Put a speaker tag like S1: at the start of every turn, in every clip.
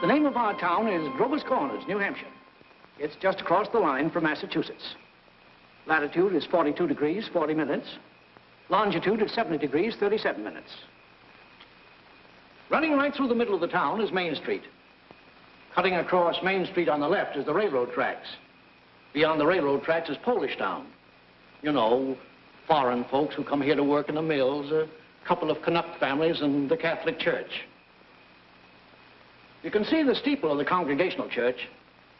S1: The name of our town is Grover's Corners, New Hampshire. It's just across the line from Massachusetts. Latitude is 42 degrees, 40 minutes. Longitude is 70 degrees, 37 minutes. Running right through the middle of the town is Main Street. Cutting across Main Street on the left is the railroad tracks. Beyond the railroad tracks is Polish Town. You know, foreign folks who come here to work in the mills, a couple of Canuck families, and the Catholic Church. You can see the steeple of the Congregational Church.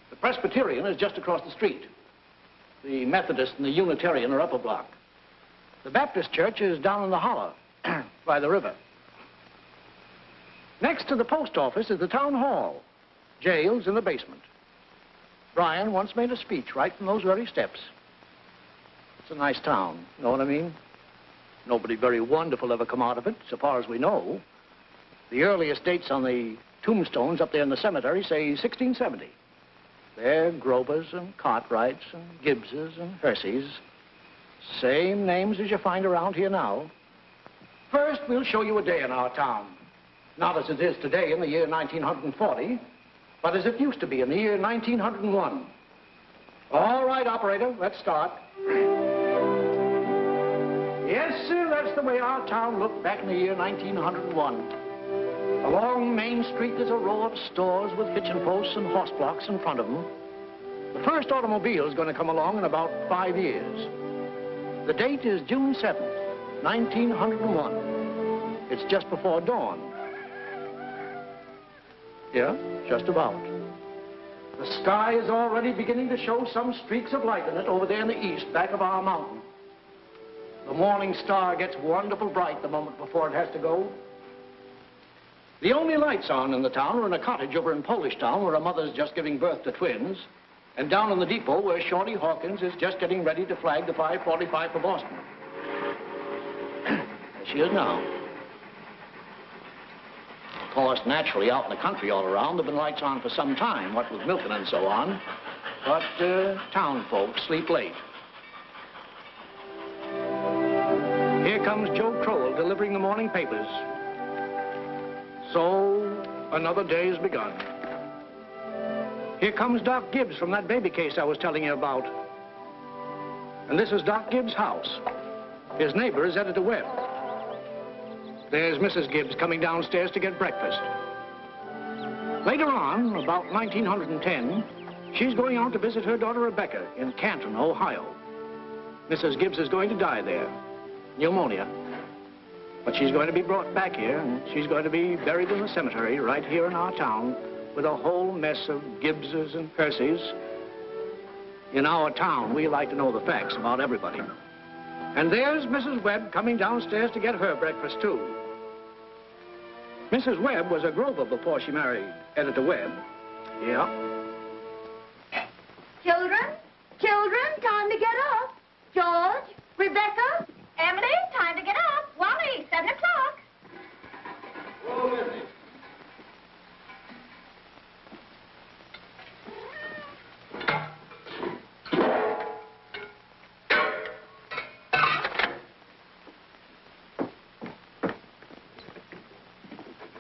S1: The Presbyterian is just across the street. The Methodist and the Unitarian are up a block. The Baptist Church is down in the hollow, by the river. Next to the post office is the town hall. Jail's in the basement. Brian once made a speech right from those very steps. It's a nice town, you know what I mean? Nobody very wonderful ever come out of it, so far as we know. The earliest dates on the tombstones up there in the cemetery say 1670. They're Grovers and Cartwrights and Gibbses and Herseys. Same names as you find around here now. First, we'll show you a day in our town. Not as it is today in the year 1940, but as it used to be in the year 1901. All right, operator, let's start. Yes, sir, that's the way our town looked back in the year 1901. Along Main Street, there's a row of stores with hitching posts and horse blocks in front of them. The first automobile is going to come along in about 5 years. The date is June 7th, 1901. It's just before dawn. Yeah, just about. The sky is already beginning to show some streaks of light in it over there in the east, back of our mountain. The morning star gets wonderful bright the moment before it has to go. The only lights on in the town are in a cottage over in Polish Town where a mother's just giving birth to twins, and down in the depot where Shorty Hawkins is just getting ready to flag the 5:45 for Boston. There she is now. Of course, naturally, out in the country all around, there have been lights on for some time, what with milking and so on. But town folks sleep late. Here comes Joe Crowell delivering the morning papers. So, another day has begun. Here comes Doc Gibbs from that baby case I was telling you about. And this is Doc Gibbs' house. His neighbor is Editor Webb. There's Mrs. Gibbs coming downstairs to get breakfast. Later on, about 1910, she's going out to visit her daughter Rebecca in Canton, Ohio. Mrs. Gibbs is going to die there. Pneumonia. But she's going to be brought back here, and she's going to be buried in the cemetery right here in our town with a whole mess of Gibbses and Percys. In our town, we like to know the facts about everybody. And there's Mrs. Webb coming downstairs to get her breakfast, too. Mrs. Webb was a Grover before she married Editor Webb. Yeah.
S2: Children, time to get up. George, Rebecca, Emily, time to get up. Wally, 7 o'clock.
S3: Whoa, Missy.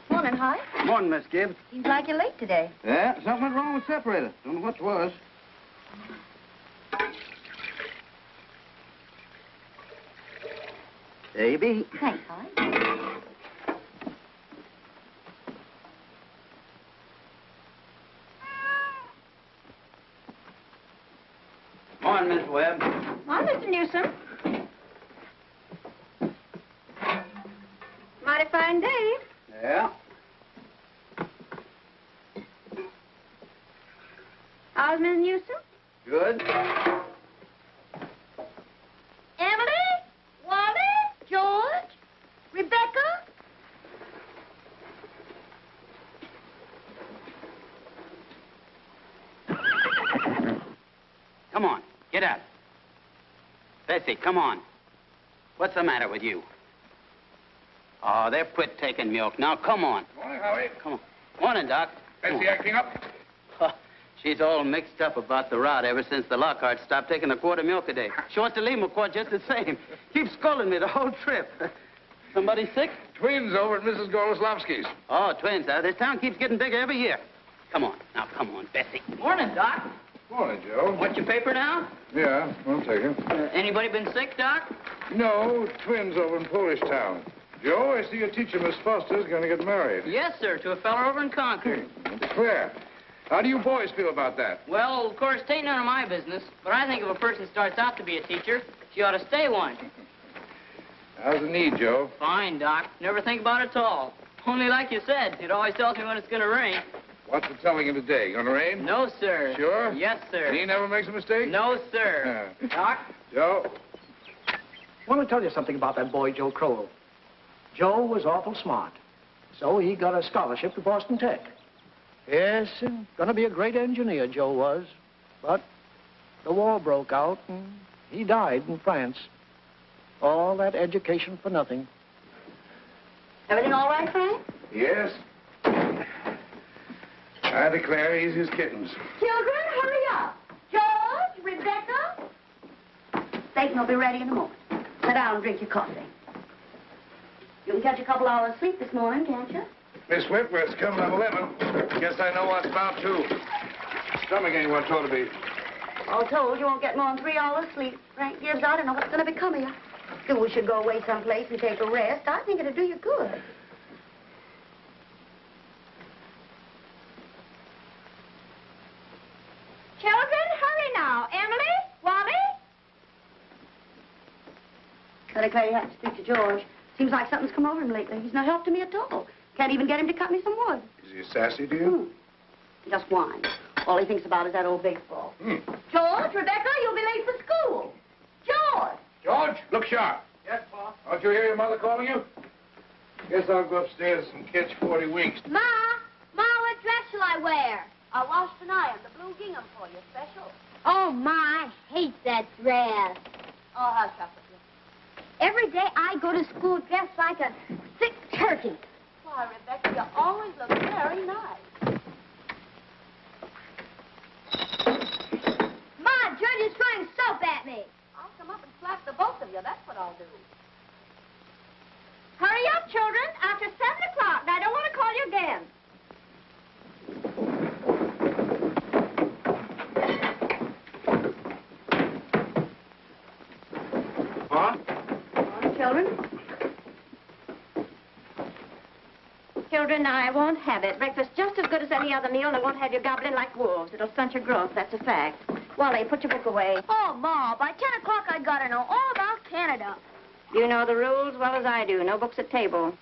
S2: Morning, Hi.
S3: Morning, Miss Gibbs.
S2: Seems like you're late today.
S3: Yeah, something went wrong with the separator. Don't know what it was. There you be.
S2: Thanks, Hi.
S3: Morning, Miss Webb.
S2: Morning, Mr. Newsom. Mighty fine day.
S3: Yeah.
S2: How's Miss Newsom?
S3: Good.
S2: Emily, Wally, George, Rebecca.
S4: Come on, get up. Bessie, come on. What's the matter with you? Oh, they've quit taking milk. Now, come on.
S5: Morning, Howie.
S4: Come on. Morning, Doc.
S5: Bessie acting up?
S4: Oh, she's all mixed up about the rot ever since the Lockhart stopped taking a quart of milk a day. She wants to leave him a quart just the same. Keeps scolding me the whole trip. Somebody sick?
S5: Twins over at Mrs. Goloslavsky's.
S4: Oh, twins, huh? This town keeps getting bigger every year. Come on. Now, come on, Bessie.
S5: Morning, Doc.
S3: Morning, Joe.
S5: Want your paper now?
S3: Yeah, I'll take it.
S5: Anybody been sick, Doc?
S3: No, twins over in Polish Town. Joe, I see your teacher, Miss Foster's going to get married.
S5: Yes, sir, to a fella over in Concord.
S3: It's clear. How do you boys feel about that?
S5: Well, of course, it ain't none of my business, but I think if a person starts out to be a teacher, she ought to stay one.
S3: How's the need, Joe?
S5: Fine, Doc. Never think about it at all. Only like you said, it always tells me when it's going to rain.
S3: What's the telling you today? Gonna rain?
S5: No, sir.
S3: Sure?
S5: Yes, sir.
S3: He never makes a mistake?
S5: No, sir. Doc?
S3: Joe?
S1: I want to tell you something about that boy, Joe Crowell. Joe was awful smart, so he got a scholarship to Boston Tech. Yes, and gonna be a great engineer, Joe was. But the war broke out, and he died in France. All that education for nothing.
S2: Everything all right, Frank?
S3: Yes. I declare he's his kittens.
S2: Children, hurry up. George, Rebecca. Bacon will be ready in a moment. Sit down and drink your coffee. You can catch a couple hours sleep this morning, can't you?
S3: Miss Whitworth's coming at 11. Guess I know what's about to. Stomach ain't what it ought to be.
S2: All told, you won't get more than 3 hours sleep. Frank Gibbs, I don't know what's going to become of you. You should go away someplace and take a rest. I think it'll do you good. Children, hurry now. Emily, Wally. I declare you have to speak to George. Seems like something's come over him lately. He's no help to me at all. Can't even get him to cut me some wood.
S3: Is he sassy to you?
S2: Just whines. All he thinks about is that old baseball. George, Rebecca, you'll be late for school. George!
S3: George, look sharp.
S1: Yes, Pa?
S3: Don't you hear your mother calling you? Guess I'll go upstairs and catch 40 winks.
S2: Ma, what dress shall I wear? I washed and ironed the blue gingham for you, special.
S6: Oh, Ma, I hate that dress.
S2: Oh, hush up with you.
S6: Every day I go to school dressed like a sick turkey.
S2: Why, Rebecca, you always look very nice.
S6: Ma, George is throwing soap at me.
S2: I'll come up and slap the both of you. That's what I'll do.
S6: Hurry up, children. After 7 o'clock. I don't want to call you again.
S3: Huh?
S2: Children?
S6: Children, I won't have it. Breakfast just as good as any other meal, and I won't have you gobbling like wolves. It'll stunt your growth, that's a fact. Wally, put your book away. Oh, Ma, by 10 o'clock I gotta know all about Canada.
S2: You know the rules well as I do. No books at table.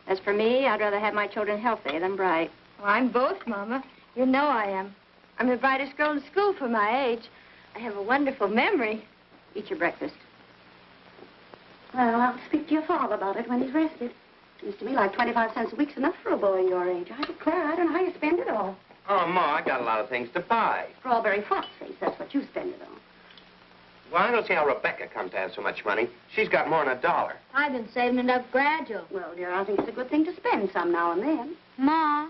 S2: As for me, I'd rather have my children healthy than bright.
S6: Well, I'm both, Mama. You know I am. I'm the brightest girl in school for my age. I have a wonderful memory.
S2: Eat your breakfast. Well, I'll speak to your father about it when he's rested. Seems to me like 25 cents a week's enough for a boy your age. I declare, I don't know how you spend it all.
S7: Oh, Ma, I got a lot of things to buy.
S2: Strawberry fox-face, that's what you spend it on.
S7: Well, I don't see how Rebecca comes to have so much money. She's got more than $1.
S6: I've been saving it up gradual.
S2: Well, dear, I think it's a good thing to spend some now and then.
S6: Ma,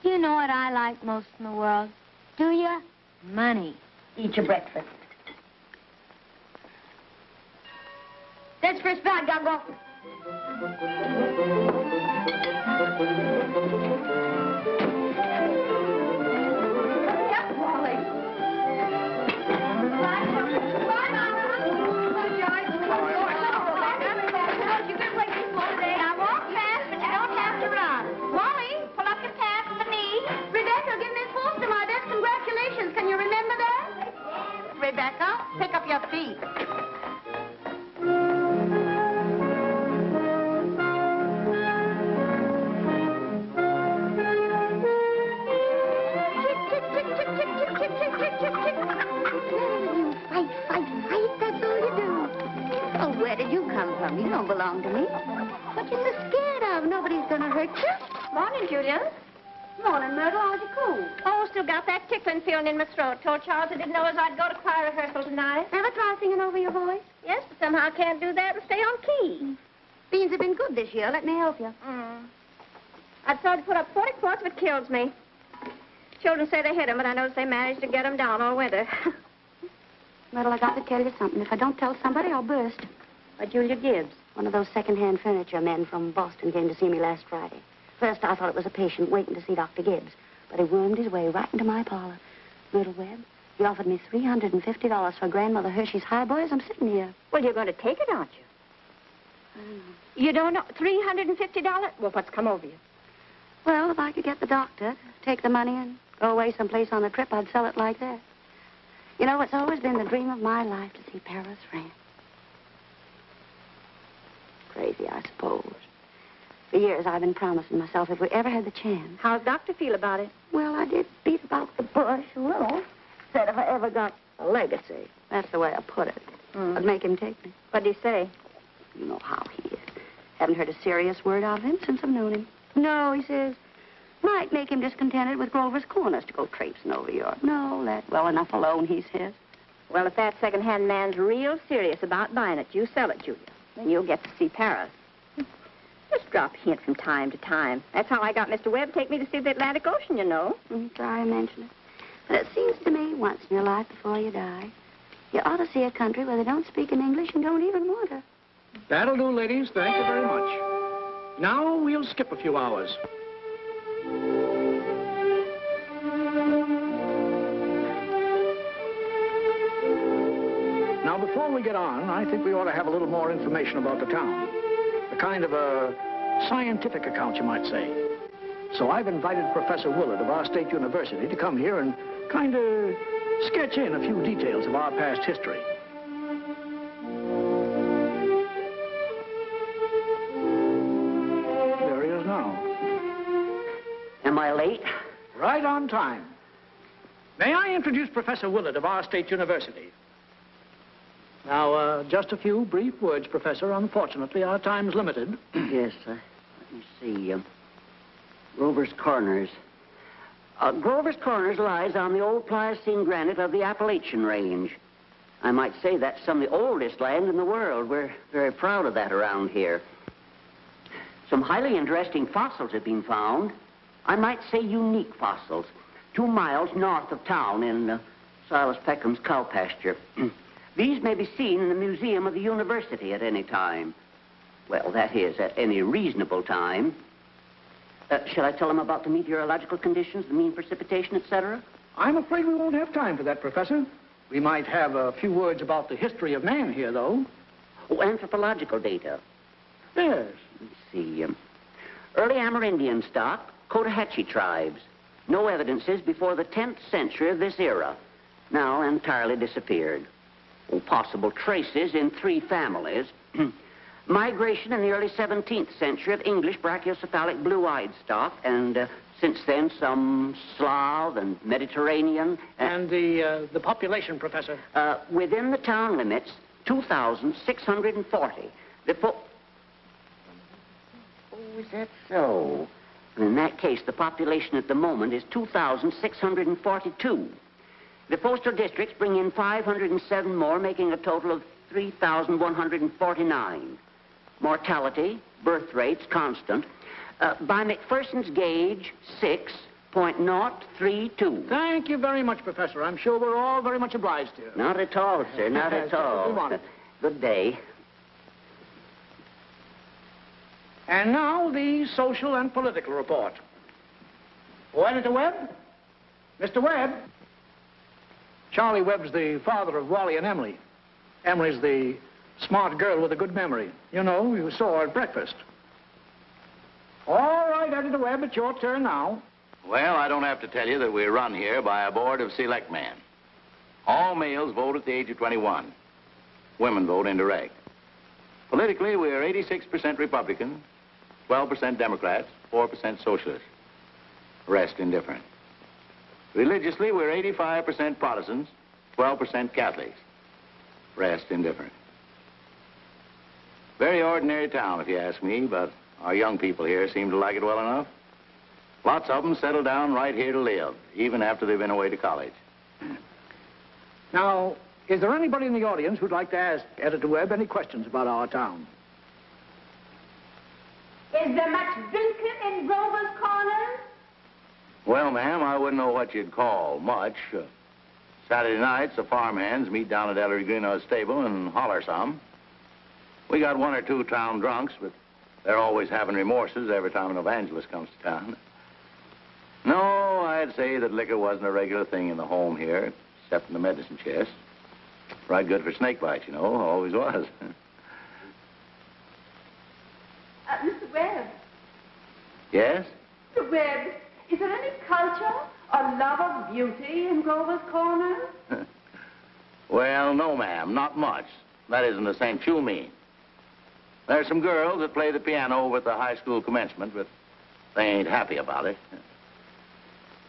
S6: do you know what I like most in the world? Do you? Money.
S2: Eat your breakfast.
S6: That's first bag, gotta go.
S2: Yep, Wally.
S6: You can wait this one day. I walk fast, but you don't have to run. Wally, pull up your pants with the knee.
S2: Rebecca, give Miss Foster my best congratulations. Can you remember that? Rebecca, pick up your feet.
S6: Fight, that's all you do. Oh, where did you come from? You don't belong to me. What you so scared of? Nobody's gonna hurt you.
S2: Morning, Julia. Morning, Myrtle. How's your cold?
S6: Oh, still got that tickling feeling in my throat. Told Charles I didn't know as I'd go to choir rehearsal tonight.
S2: Ever try singing over your voice?
S6: Yes, but somehow I can't do that and stay on key.
S2: Beans have been good this year. Let me help you.
S6: I'd tried to put up 40 quarts, but it kills me. Children say they hit 'em, but I notice they managed to get 'em down all winter.
S2: Myrtle, I got to tell you something. If I don't tell somebody, I'll burst.
S6: By Julia Gibbs.
S2: One of those second-hand furniture men from Boston came to see me last Friday. First, I thought it was a patient waiting to see Dr. Gibbs. But he wormed his way right into my parlor. Little Webb, he offered me $350 for Grandmother Hershey's highboy as I'm sitting here.
S6: Well, you're going to take it, aren't you? You don't know? $350? Well, what's come over you?
S2: Well, if I could get the doctor to take the money and go away someplace on a trip, I'd sell it like that. You know, it's always been the dream of my life to see Paris, France. Crazy, I suppose. For years, I've been promising myself if we ever had the chance.
S6: How's Doctor feel about it?
S2: Well, I did beat about the bush a little. Said if I ever got a legacy, that's the way I put it, I'd make him take me.
S6: What'd he say?
S2: You know how he is. Haven't heard a serious word out of him since I've known him. No, he says, might make him discontented with Grover's Corners to go traipsing over Europe. No, let well enough alone, he says.
S6: Well, if that second-hand man's real serious about buying it, you sell it, Julia. Then you'll get to see Paris. Just drop a hint from time to time. That's how I got Mr. Webb to take me to see the Atlantic Ocean, you know.
S2: Sorry I mentioned it. But it seems to me, once in your life before you die, you ought to see a country where they don't speak in English and don't even want to.
S1: That'll do, ladies. Thank you very much. Now we'll skip a few hours. Now, before we get on, I think we ought to have a little more information about the town. A kind of a scientific account, you might say. So I've invited Professor Willard of our state university to come here and kind of sketch in a few details of our past history. There he is now.
S8: Am I late?
S1: Right on time. May I introduce Professor Willard of our state university? Now, just a few brief words, Professor. Unfortunately, our time's limited.
S8: Yes, let me see. Grover's Corners. Grover's Corners lies on the old Pliocene granite of the Appalachian Range. I might say that's some of the oldest land in the world. We're very proud of that around here. Some highly interesting fossils have been found. I might say unique fossils. 2 miles north of town in Silas Peckham's cow pasture. These may be seen in the museum of the university at any time. Well, that is, at any reasonable time. Shall I tell them about the meteorological conditions, the mean precipitation, etc.?
S1: I'm afraid we won't have time for that, Professor. We might have a few words about the history of man here, though.
S8: Oh, anthropological data.
S1: Yes.
S8: Let's see. Early Amerindian stock, Cotahatchee tribes. No evidences before the 10th century of this era. Now entirely disappeared. Oh, possible traces in 3 families. Migration in the early 17th century of English brachiocephalic blue-eyed stock, and since then some Slav and Mediterranean.
S1: And the population, Professor?
S8: Within the town limits, 2,640. Oh, is that so? In that case, the population at the moment is 2,642. The postal districts bring in 507 more, making a total of 3,149. Mortality, birth rates, constant. By McPherson's gauge, 6.032.
S1: Thank you very much, Professor. I'm sure we're all very much obliged here.
S8: Not at all, sir, not at all.
S1: We want it.
S8: Good day.
S1: And now the social and political report. Oh, Editor Webb? Mr. Webb? Charlie Webb's the father of Wally and Emily. Emily's the smart girl with a good memory. You know, you saw her at breakfast. All right, Editor Webb, it's your turn now.
S3: Well, I don't have to tell you that we're run here by a board of selectmen. All males vote at the age of 21. Women vote indirect. Politically, we're 86% Republican, 12% Democrats, 4% Socialists. Rest indifferent. Religiously, we're 85% Protestants, 12% Catholics. Rest indifferent. Very ordinary town, if you ask me, but our young people here seem to like it well enough. Lots of them settle down right here to live, even after they've been away to college.
S1: Now, is there anybody in the audience who'd like to ask Editor Webb any questions about our town?
S6: Is there much drinking in Grover's Corners?
S3: Well, ma'am, I wouldn't know what you'd call much. Saturday nights, the farmhands meet down at Ellery Greenhouse's stable and holler some. We got 1 or 2 town drunks, but they're always having remorses every time an evangelist comes to town. No, I'd say that liquor wasn't a regular thing in the home here, except in the medicine chest. Right good for snake bites, you know, always was.
S9: Mr. Webb.
S3: Yes?
S9: Mr. Webb, is there any culture or love of beauty in Grover's Corner?
S3: Well, no, ma'am, not much. That isn't the sense you mean. There's some girls that play the piano over at the high school commencement, but they ain't happy about it.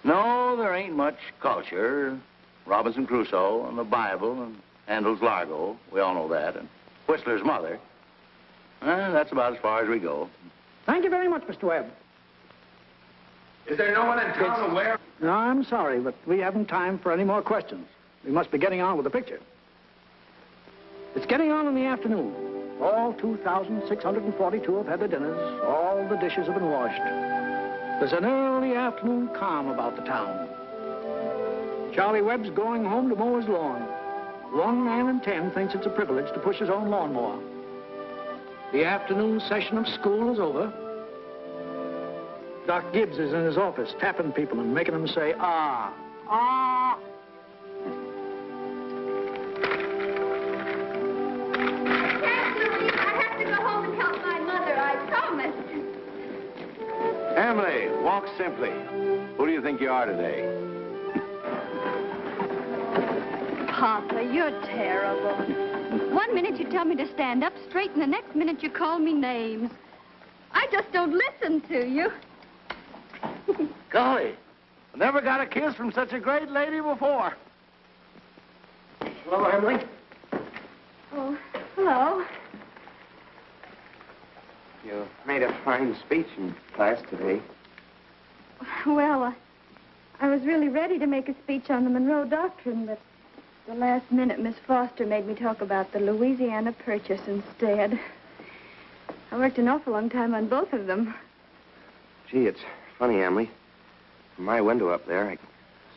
S3: No, there ain't much culture. Robinson Crusoe and the Bible and Handel's Largo, we all know that, and Whistler's Mother. That's about as far as we go.
S1: Thank you very much, Mr. Webb.
S7: Is there no one in town aware?
S1: No, I'm sorry, but we haven't time for any more questions. We must be getting on with the picture. It's getting on in the afternoon. All 2,642 have had their dinners. All the dishes have been washed. There's an early afternoon calm about the town. Charlie Webb's going home to mow his lawn. 1 man in 10 thinks it's a privilege to push his own lawnmower. The afternoon session of school is over. Doc Gibbs is in his office tapping people and making them say, ah, ah.
S6: I have to go home and help my mother, I promised.
S3: Emily, walk simply. Who do you think you are today?
S2: Papa, you're terrible. 1 minute you tell me to stand up straight, and the next minute you call me names. I just don't listen to you.
S3: Golly, I never got a kiss from such a great lady before.
S7: Hello, Emily.
S2: Oh, hello.
S7: You made a fine speech in class today.
S2: Well, I was really ready to make a speech on the Monroe Doctrine, but the last minute Miss Foster made me talk about the Louisiana Purchase instead. I worked an awful long time on both of them.
S7: Gee, it's funny, Emily. From my window up there, I can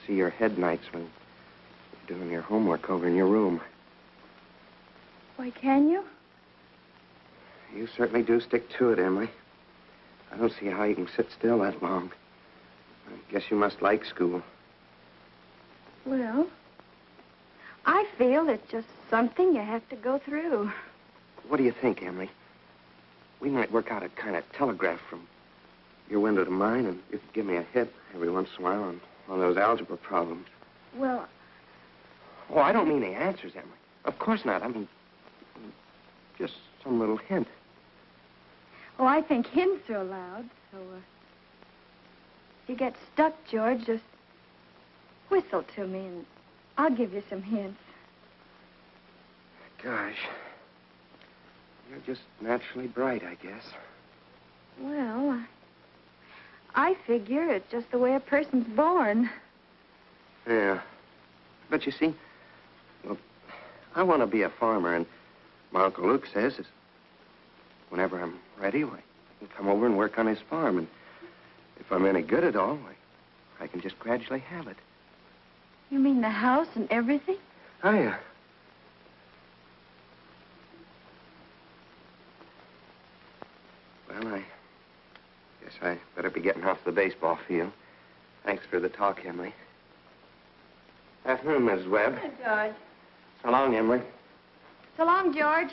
S7: see your head nights when you're doing your homework over in your room.
S2: Why, can you?
S7: You certainly do stick to it, Emily. I don't see how you can sit still that long. I guess you must like school.
S2: Well, I feel it's just something you have to go through.
S7: What do you think, Emily? We might work out a kind of telegraph from your window to mine, and you could give me a hit every once in a while on one of those algebra problems.
S2: Well...
S7: Oh, I don't mean the answers, Emily. Of course not. I mean, just some little hint.
S2: Oh, I think hints are allowed, so, if you get stuck, George, just whistle to me, and I'll give you some hints.
S7: Gosh. You're just naturally bright, I guess.
S2: Well, I figure it's just the way a person's born.
S7: Yeah. But you see, well, I want to be a farmer, and my Uncle Luke says is whenever I'm ready, I can come over and work on his farm, and if I'm any good at all, I can just gradually have it.
S2: You mean the house and everything?
S7: Oh, yeah. Well, I guess I better be getting off the baseball field. Thanks for the talk, Emily. Afternoon, Mrs. Webb.
S2: Hey, George.
S7: So long, Emily.
S2: So long, George.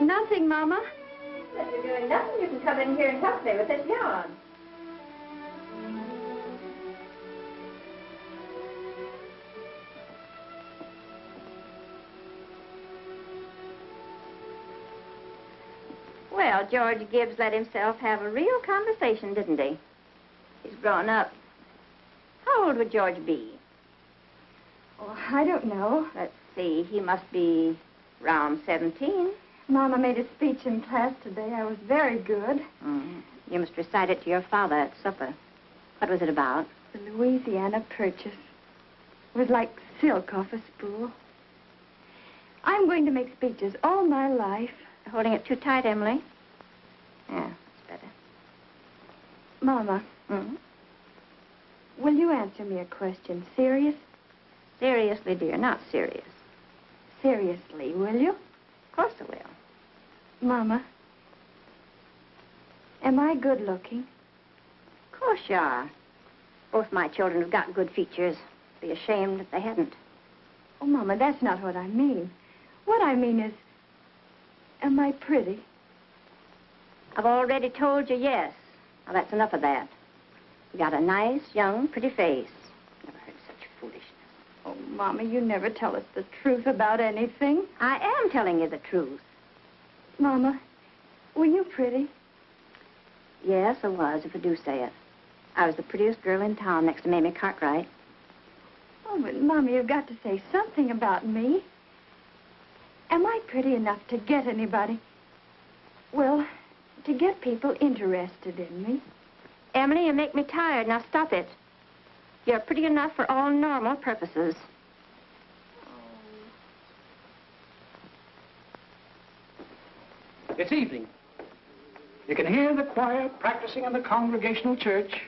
S2: Nothing, Mama.
S6: If you're doing nothing, you can come in here and help me with this yarn. Well, George Gibbs let himself have a real conversation, didn't he? He's grown up. How old would George be? Oh, I don't know. Let's see. He must be around 17.
S9: Mama made a speech in class today. I was very good.
S6: You must recite it to your father at supper. What was it about?
S9: The Louisiana Purchase. It was like silk off a spool. I'm going to make speeches all my life.
S6: You're holding it too tight, Emily. Yeah, that's better.
S9: Mama, will you answer me a question? Serious?
S6: Seriously, dear, not serious.
S9: Seriously, will you?
S6: Of course I will.
S9: Mama, am I good looking?
S6: Of course you are. Both my children have got good features. Be ashamed if they hadn't.
S9: Oh, Mama, that's not what I mean. What I mean is, am I pretty?
S6: I've already told you yes. Now, that's enough of that. You got a nice, young, pretty face. Never heard such foolishness.
S9: Oh, Mama, you never tell us the truth about anything.
S6: I am telling you the truth.
S9: Mama, were you pretty?
S6: Yes, I was, if I do say it. I was the prettiest girl in town next to Mamie Cartwright.
S9: Oh, but, Mama, you've got to say something about me. Am I pretty enough to get anybody? Well, to get people interested in me.
S6: Emily, you make me tired. Now stop it. You're pretty enough for all normal purposes.
S1: It's evening. You can hear the choir practicing in the Congregational Church.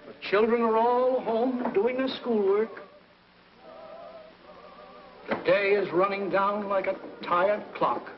S1: The children are all home doing their schoolwork. The day is running down like a tired clock.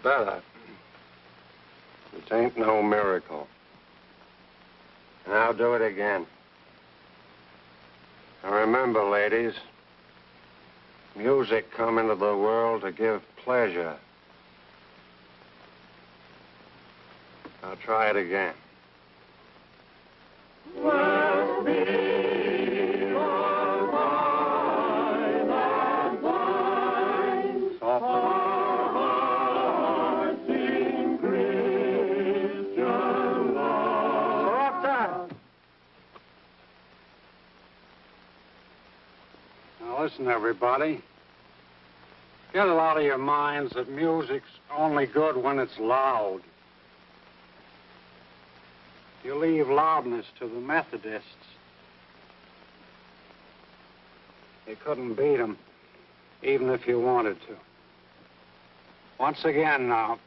S7: Better. It ain't no miracle. And I'll do it again. And remember, ladies, music come into the world to give pleasure. I'll try it again. Listen, everybody. Get it out of your minds that music's only good when it's loud. You leave loudness to the Methodists. You couldn't beat them, even if you wanted to. Once again now,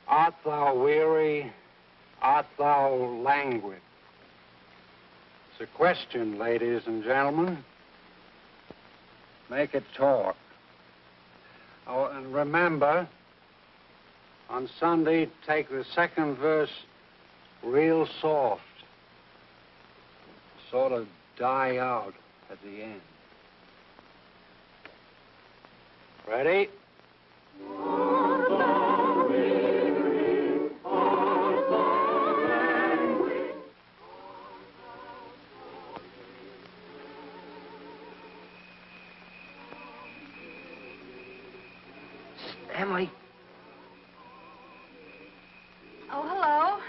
S7: art thou weary? Art thou languid? It's a question, ladies and gentlemen. Make it talk. Oh, and remember, on Sunday, take the second verse real soft. Sort of die out at the end. Ready? Emily.
S9: Oh, hello.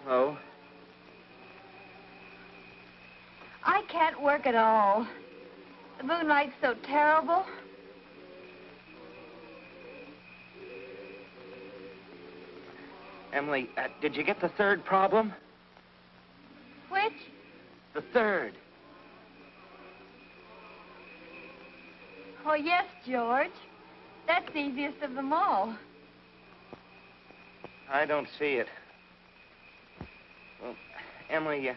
S7: Hello.
S9: I can't work at all. The moonlight's so terrible.
S7: Emily, did you get the third problem?
S9: Which?
S7: The third.
S9: Oh, yes, George. That's the easiest of them all.
S7: I don't see it. Well, Emily,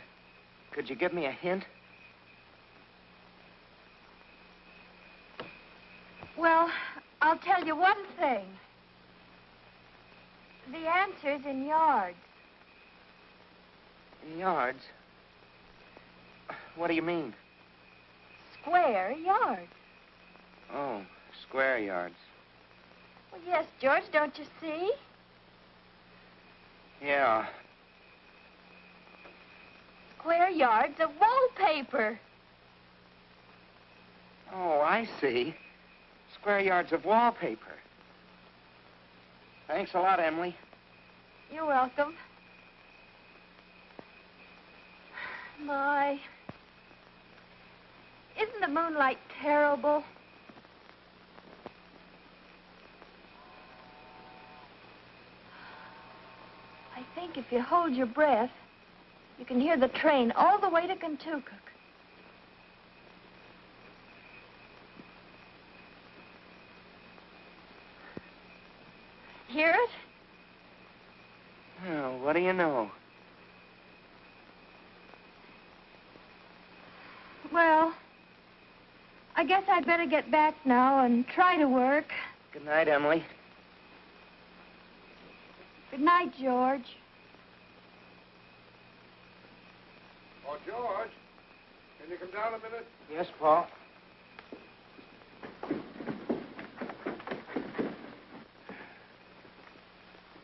S7: could you give me a hint?
S9: Well, I'll tell you one thing. The answer's in yards.
S7: In yards? What do you mean?
S9: Square yards.
S7: Oh, square yards.
S9: Well, yes, George, don't you see?
S7: Yeah.
S9: Square yards of wallpaper.
S7: Oh, I see. Square yards of wallpaper. Thanks a lot, Emily.
S9: You're welcome. My. Isn't the moonlight terrible? I think if you hold your breath, you can hear the train all the way to Kentucky. Hear it?
S7: Oh, what do you know?
S9: Well, I guess I'd better get back now and try to work.
S7: Good night, Emily.
S9: Good night, George.
S1: Oh, George, can you come down a minute?
S7: Yes, Paul.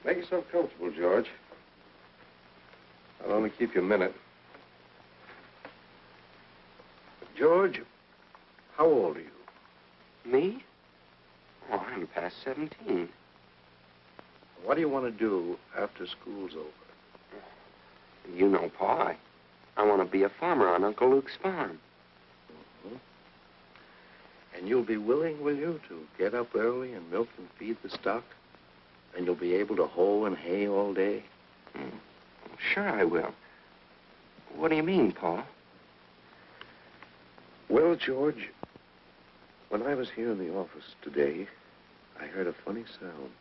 S10: Make yourself comfortable, George. I'll only keep you a minute. George, how old are you?
S7: Me? Oh, I'm past 17.
S10: What do you want to do after school's over?
S7: You know, Pa, I want to be a farmer on Uncle Luke's farm.
S10: Mm-hmm. And you'll be willing, will you, to get up early and milk and feed the stock? And you'll be able to hoe and hay all day?
S7: Sure I will. What do you mean, Pa?
S10: Well, George, when I was here in the office today, I heard a funny sound.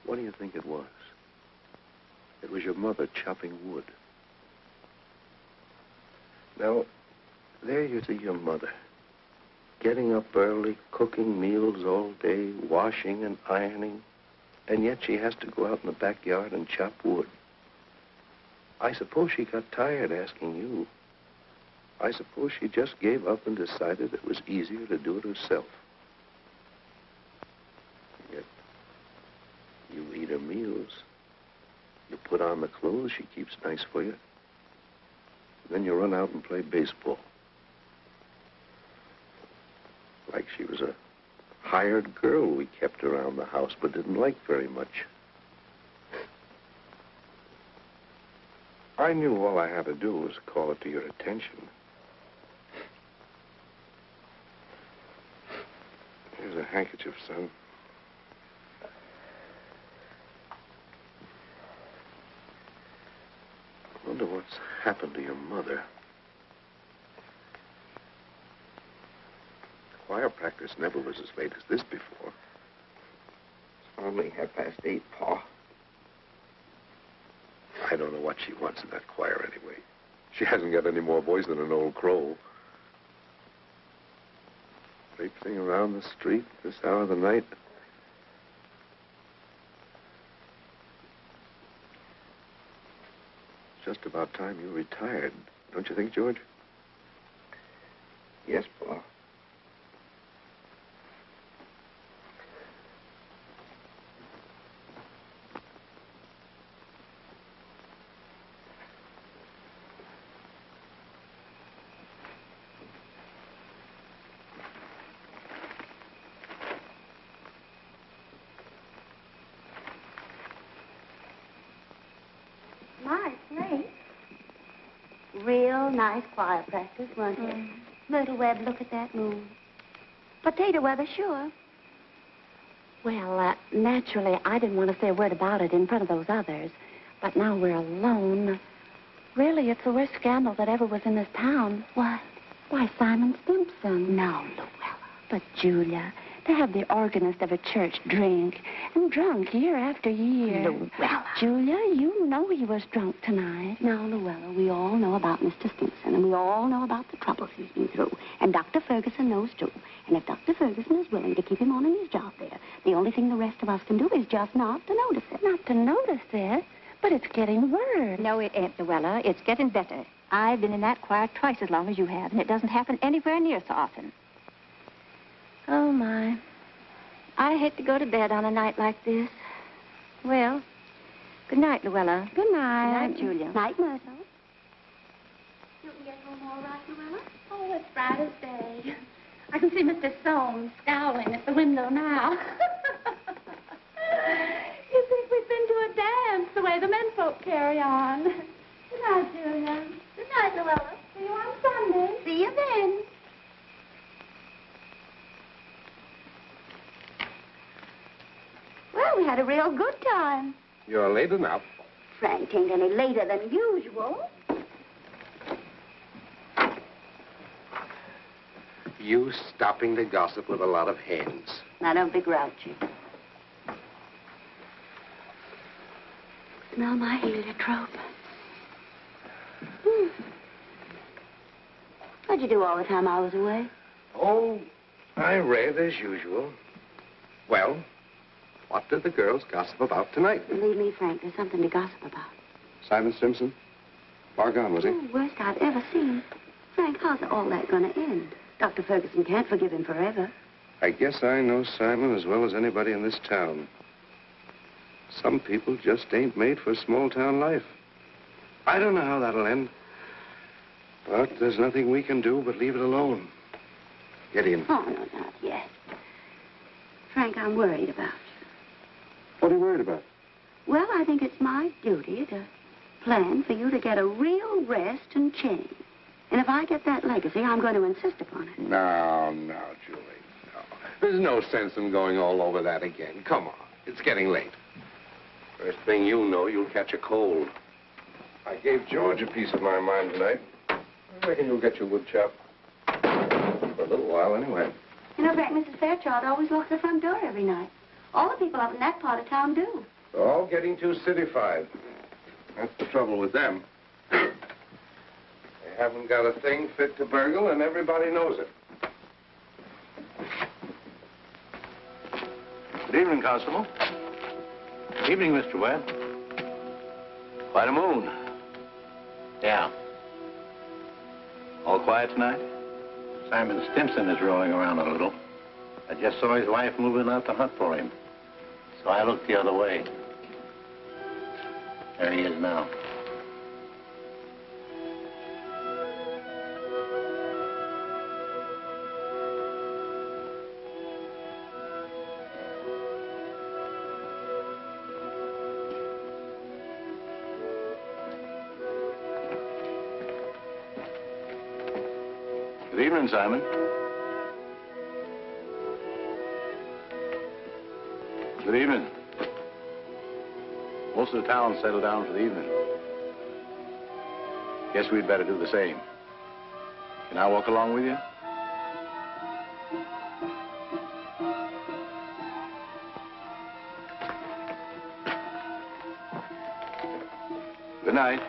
S10: What do you think it was? It was your mother chopping wood. Now, there you see your mother, getting up early, cooking meals all day, washing and ironing, and yet she has to go out in the backyard and chop wood. I suppose she got tired asking you. I suppose she just gave up and decided it was easier to do it herself. Yet, you eat her meals. You put on the clothes she keeps nice for you. Then you run out and play baseball. Like she was a hired girl we kept around the house but didn't like very much. I knew all I had to do was call it to your attention. Here's a handkerchief, son. I wonder what's happened to your mother. Choir practice never was as late as this before.
S7: It's only 8:30, Pa.
S10: I don't know what she wants in that choir anyway. She hasn't got any more voice than an old crow. Traipsing around the street this hour of the night. It's just about time you retired, don't you think, George?
S7: Yes, Pa.
S2: Real nice choir practice, wasn't it? Little Webb, look at that moon. Potato weather, sure. Well, naturally, I didn't want to say a word about it in front of those others. But now we're alone. Really, it's the worst scandal that ever was in this town. What? Why, Simon Stimpson. No, Luella. But, Julia, to have the organist of a church drink, and drunk year after year. Luella. Julia, you know he was drunk tonight. Now, Luella, we all know about Mr. Stimpson, and we all know about the troubles he's been through. And Dr. Ferguson knows, too. And if Dr. Ferguson is willing to keep him on in his job there, the only thing the rest of us can do is just not to notice it. Not to notice it? But it's getting worse.
S6: No, it ain't, Luella. It's getting better. I've been in that choir twice as long as you have, and it doesn't happen anywhere near so often.
S2: Oh, my. I hate to go to bed on a night like this.
S6: Well, good night, Luella.
S2: Good night.
S6: Good night, Julia.
S2: Night, Myrtle.
S9: You can get home all right, Luella? Oh, it's bright as day. I can see Mr. Soames scowling at the window now. You think we've been to a dance the way the menfolk carry on. Good night, Julia. Good night, Luella. See you on Sunday.
S2: See you then. Well, we had a real good time.
S10: You're late enough.
S2: Frank ain't any later than usual.
S10: You stopping to gossip with a lot of hens.
S2: Now, don't be grouchy. Smell my heliotrope. What'd you do all the time I was away?
S10: Oh, I read as usual. Well, what did the girls gossip about tonight?
S2: Believe me, Frank, there's something to gossip about.
S10: Simon Stimpson? Far gone, was he?
S2: Oh, worst I've ever seen. Frank, how's all that going to end? Dr. Ferguson can't forgive him forever.
S10: I guess I know Simon as well as anybody in this town. Some people just ain't made for small-town life. I don't know how that'll end. But there's nothing we can do but leave it alone. Get in.
S2: Oh, no, not yet. Frank, I'm worried about you.
S10: What are you worried about?
S2: Well, I think it's my duty to plan for you to get a real rest and change. And if I get that legacy, I'm going to insist upon it.
S10: No, Julie, no. There's no sense in going all over that again. Come on. It's getting late. First thing you know, you'll catch a cold. I gave George a piece of my mind tonight. I reckon you'll get your wood chop. For a little while, anyway.
S2: You know, Frank, Mrs. Fairchild always locks the front door every night. All the people up in that part of town do.
S10: They're all getting too cityfied. That's the trouble with them. They haven't got a thing fit to burgle, and everybody knows it.
S3: Good evening, Constable. Evening, Mr. Webb. Quite a moon. Yeah. All quiet tonight? Simon Stimpson is rolling around a little. I just saw his wife moving out to hunt for him. So I looked the other way. There he is now. Good evening, Simon. Good evening. Most of the town settled down for the evening. Guess we'd better do the same. Can I walk along with you? Good night.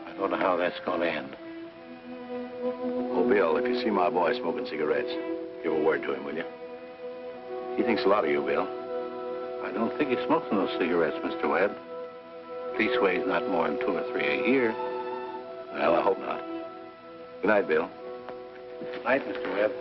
S3: I don't know how that's going to end. Oh, Bill, if you see my boy smoking cigarettes, give a word to him, will you? He thinks a lot of you, Bill. I don't think he smokes those cigarettes, Mr. Webb. Leastways, not more than 2 or 3 a year. Well, I hope not. Good night, Bill. Good night, Mr. Webb.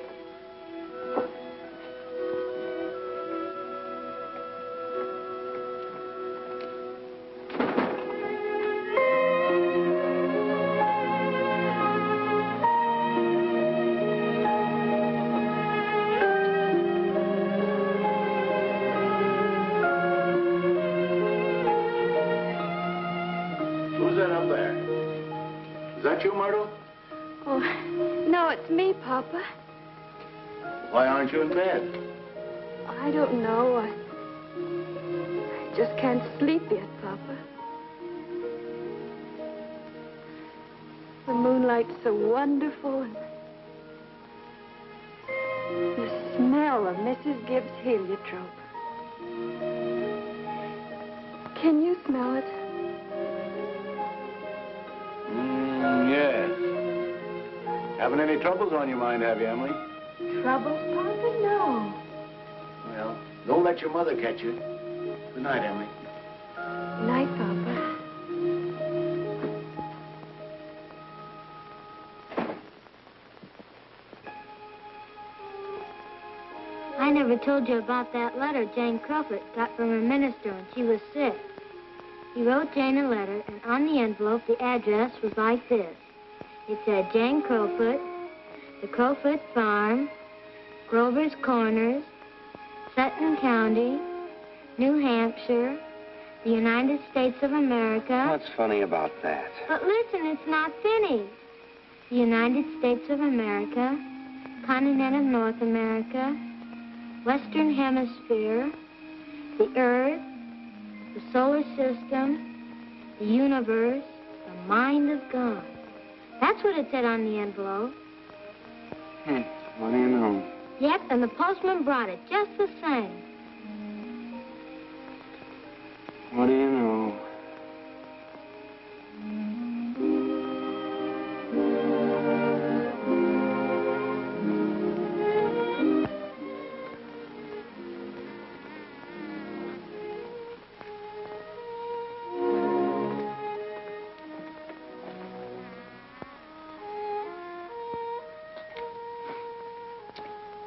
S3: that you, Myrtle?
S9: Oh, no, it's me, Papa.
S3: Why aren't you in bed?
S9: I don't know. I just can't sleep yet, Papa. The moonlight's so wonderful, and the smell of Mrs. Gibbs' heliotrope. Can you smell it?
S3: Yes. Having any troubles on your mind, have you, Emily?
S9: Troubles, Papa? No.
S3: Well, don't let your mother catch you. Good night, Emily.
S9: Night, Papa.
S6: I never told you about that letter Jane Crawford got from her minister when she was sick. He wrote Jane a letter, and on the envelope, the address was like this. It said, Jane Crowfoot, the Crowfoot Farm, Grover's Corners, Sutton County, New Hampshire, the United States of America.
S7: What's funny about that?
S6: But listen, it's not finished. The United States of America, continent of North America, Western Hemisphere, the Earth, the solar system, the universe, the mind of God. That's what it said on the envelope.
S7: What do you know?
S6: Yep, and the postman brought it just the same.
S7: What do you know?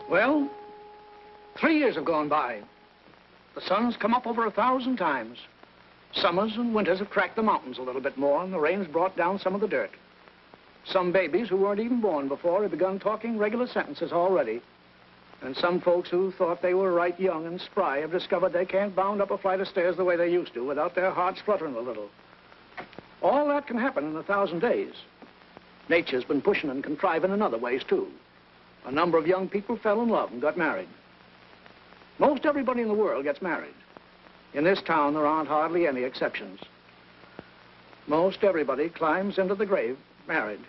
S1: Well, 3 years have gone by. The sun's come up over 1,000 times. Summers and winters have cracked the mountains a little bit more, and the rain's brought down some of the dirt. Some babies who weren't even born before have begun talking regular sentences already. And some folks who thought they were right young and spry have discovered they can't bound up a flight of stairs the way they used to without their hearts fluttering a little. All that can happen in 1,000 days. Nature's been pushing and contriving in other ways, too. A number of young people fell in love and got married. Most everybody in the world gets married. In this town, there aren't hardly any exceptions. Most everybody climbs into the grave married.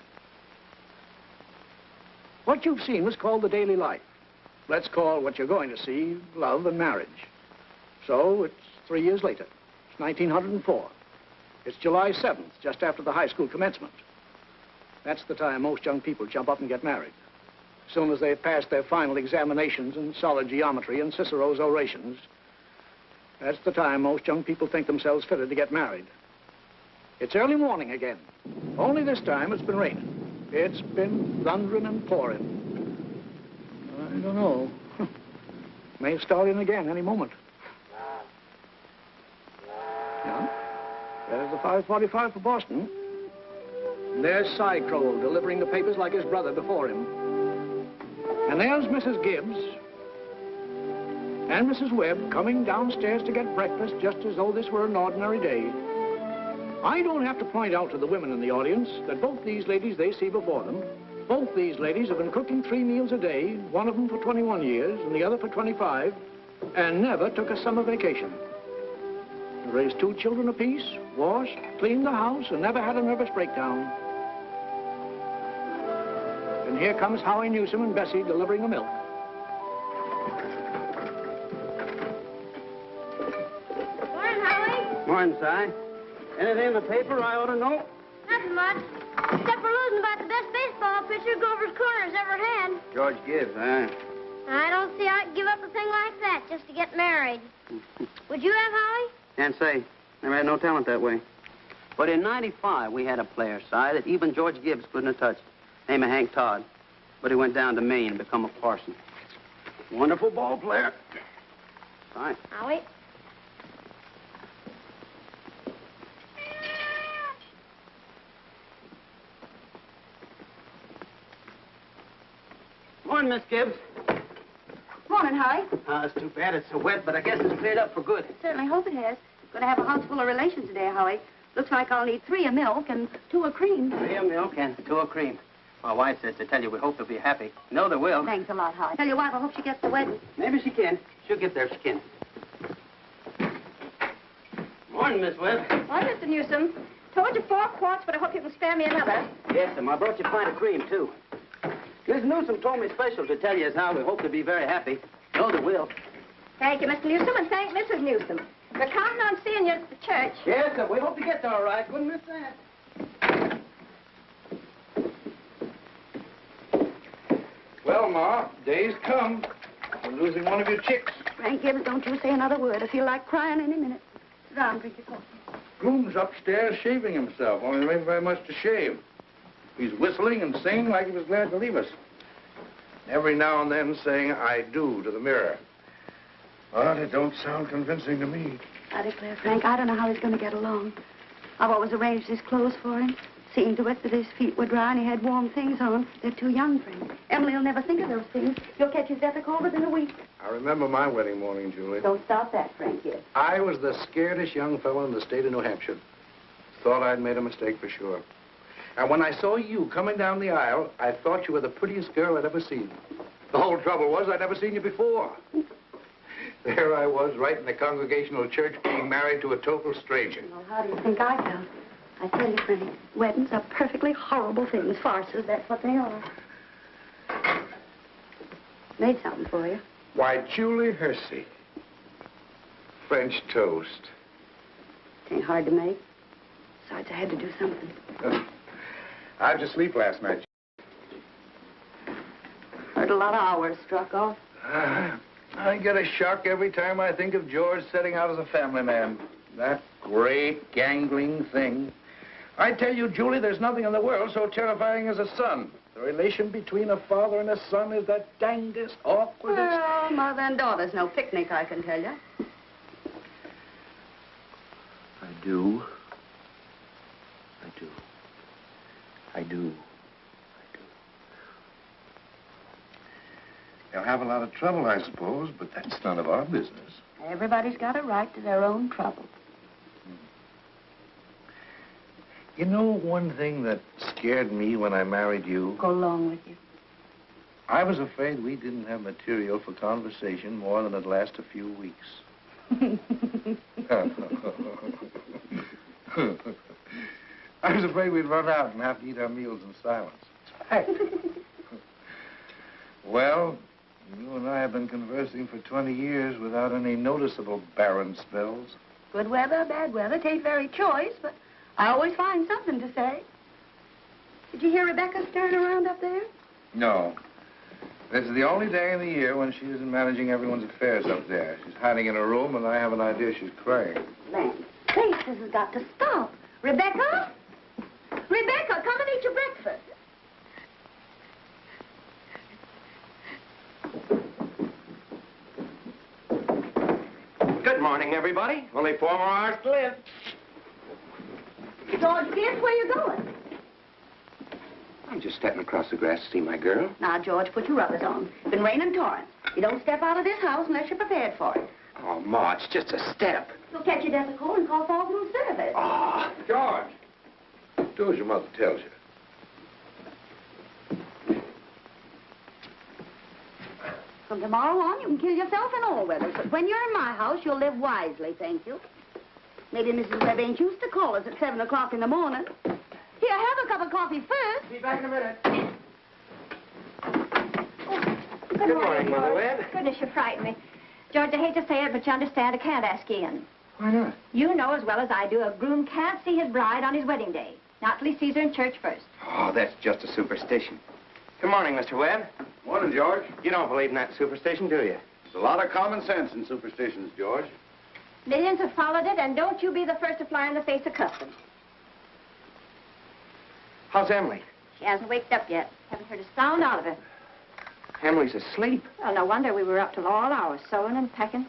S1: What you've seen was called the daily life. Let's call what you're going to see love and marriage. So it's 3 years later. It's 1904. It's July 7th, just after the high school commencement. That's the time most young people jump up and get married. As soon as they've passed their final examinations in solid geometry and Cicero's orations, that's the time most young people think themselves fitted to get married. It's early morning again. Only this time it's been raining. It's been thundering and pouring. I don't know. May start in again any moment. Yeah? There's the 5:45 for Boston. And there's Cy Crowell delivering the papers like his brother before him. And there's Mrs. Gibbs and Mrs. Webb coming downstairs to get breakfast just as though this were an ordinary day. I don't have to point out to the women in the audience that both these ladies they see before them, both these ladies have been cooking 3 meals a day, one of them for 21 years and the other for 25, and never took a summer vacation. They raised 2 children apiece, washed, cleaned the house, and never had a nervous breakdown. And here comes Howie Newsom and Bessie delivering the milk.
S6: Morning, Howie.
S4: Morning, Si. Anything in the paper I ought to know?
S6: Nothing much. Except for losing about the best baseball pitcher Grover's Corners ever had.
S4: George Gibbs, huh?
S6: I don't see how I'd give up a thing like that just to get married. Would you have, Howie?
S4: Can't say. Never had no talent that way. But in '95, we had a player, Si, that even George Gibbs couldn't have touched. Name of Hank Todd. But he went down to Maine and become a parson. Wonderful ball player. Si.
S6: Howie?
S4: Morning, Miss Gibbs.
S2: Morning, Howie.
S4: It's too bad it's so wet, but I guess it's cleared up for good.
S2: Certainly hope it has. Going to have a house full of relations today, Howie. Looks like I'll need 3 of milk and 2 of cream.
S4: 3 of milk and 2 of cream. My wife says to tell you we hope they'll be happy. No, they will.
S2: Thanks a lot, Holly. Tell your wife I hope she gets the wedding.
S4: Maybe she can. She'll get there if she can. Morning, Miss Webb.
S6: Well, Mr. Newsom, told you 4 quarts, but I hope you can spare me another.
S4: Yes, ma'am. I brought you a pint of cream, too. Miss Newsom told me special to tell you as how we hope to be very happy. No, they will.
S6: Thank you, Mr. Newsom, and thank Mrs. Newsom. We're counting on seeing you at the church.
S4: Yes, sir. We hope to get there all right. Wouldn't miss that.
S1: Well, Ma, day's come. You're losing one of your chicks.
S2: Frank Gibbs, don't you say another word. I feel like crying any minute. Sit down, drink your coffee.
S1: Groom's upstairs shaving himself, only there ain't very much to shave. He's whistling and singing like he was glad to leave us. Every now and then saying, I do, to the mirror. But it don't sound convincing to me.
S2: I declare, Frank, I don't know how he's going to get along. I've always arranged his clothes for him, seen to it that his feet were dry and he had warm things on. They're too young for him. Emily'll never think of those things. You'll catch his death a cold within a week.
S1: I remember my wedding morning, Julie.
S2: Don't stop that, Frank, yes.
S1: I was the scaredest young fellow in the state of New Hampshire. Thought I'd made a mistake for sure. And when I saw you coming down the aisle, I thought you were the prettiest girl I'd ever seen. The whole trouble was I'd never seen you before. There I was, right in the Congregational Church, being married to a total stranger.
S2: Well, how do you think I felt? I tell you, Frank, weddings are perfectly horrible things. Farces, that's what they are. Made something for you.
S1: Why, Julie Hersey. French toast.
S2: It ain't hard to make. Besides, I had to do something.
S1: How'd you sleep last night?
S2: Heard a lot of hours struck off.
S1: I get a shock every time I think of George setting out as a family man. That great, gangling thing. I tell you, Julie, there's nothing in the world so terrifying as a son. The relation between a father and a son is the dangest, awkwardest...
S2: Well, mother and daughter's no picnic, I can tell you.
S10: I do. I do. I do. They'll have a lot of trouble, I suppose, but that's none of our business.
S2: Everybody's got a right to their own trouble.
S1: You know one thing that scared me when I married you?
S2: Go along with you.
S1: I was afraid we didn't have material for conversation more than it'd last a few weeks. I was afraid we'd run out and have to eat our meals in silence. It's fact. Well, you and I have been conversing for 20 years without any noticeable barren spells.
S2: Good weather, bad weather, tain't very choice, but I always find something to say. Did you hear Rebecca stirring around up there?
S1: No. This is the only day in the year when she isn't managing everyone's affairs up there. She's hiding in her room, and I have an idea she's crying.
S2: Land sakes, this has got to stop. Rebecca? Rebecca, come and eat your breakfast.
S7: Good morning, everybody. Only 4 more hours to live.
S2: George Gibbs, where you going?
S7: I'm just stepping across the grass to see my girl.
S2: Now, George, put your rubbers on. It's been raining torrents. You don't step out of this house unless you're prepared for it.
S7: Oh, Ma, it's just a step.
S2: You'll catch your death of cold and call for room service.
S7: Oh.
S1: George, do as your mother tells you.
S2: From tomorrow on, you can kill yourself in all weathers. But when you're in my house, you'll live wisely, thank you. Maybe Mrs. Webb ain't used to call us at 7 o'clock in the morning. Here, have a cup of coffee first.
S7: Be back in a minute.
S6: Oh,
S7: Good morning, Mother Webb.
S6: Goodness, you frightened me. George, I hate to say it, but you understand I can't ask you in.
S1: Why not?
S6: You know as well as I do a groom can't see his bride on his wedding day. Not till he sees her in church first.
S7: Oh, that's just a superstition. Good morning, Mr. Webb.
S3: Morning, George.
S7: You don't believe in that superstition, do you?
S3: There's a lot of common sense in superstitions, George.
S6: Millions have followed it, and don't you be the first to fly in the face of custom.
S7: How's Emily?
S6: She hasn't waked up yet. Haven't heard a sound out of her.
S7: Emily's asleep.
S6: Well, no wonder we were up till all hours, sewing and packing.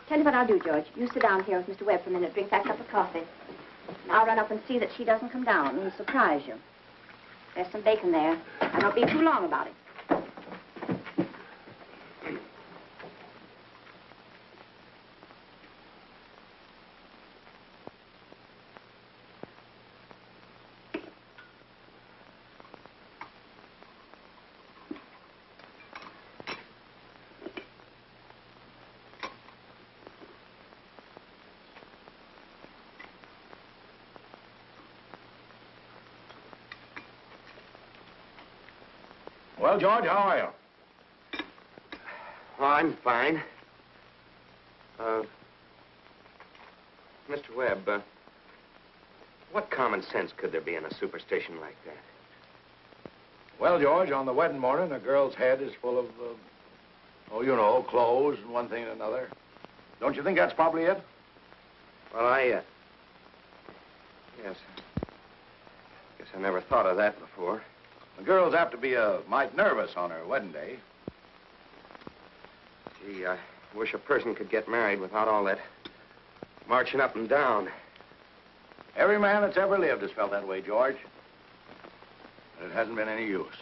S6: Tell you what I'll do, George. You sit down here with Mr. Webb for a minute, drink that cup of coffee. And I'll run up and see that she doesn't come down and surprise you. There's some bacon there. I don't be too long about it.
S3: Well, George, how are you?
S7: Oh, I'm fine. Mr. Webb, what common sense could there be in a superstition like that?
S3: Well, George, on the wedding morning, a girl's head is full of, oh, you know, clothes and one thing and another. Don't you think that's probably it?
S7: Well, yes. Guess I never thought of that before.
S3: The girl's apt to be a mite nervous on her wedding day.
S7: Gee, I wish a person could get married without all that marching up and down.
S3: Every man that's ever lived has felt that way, George. And it hasn't been any use.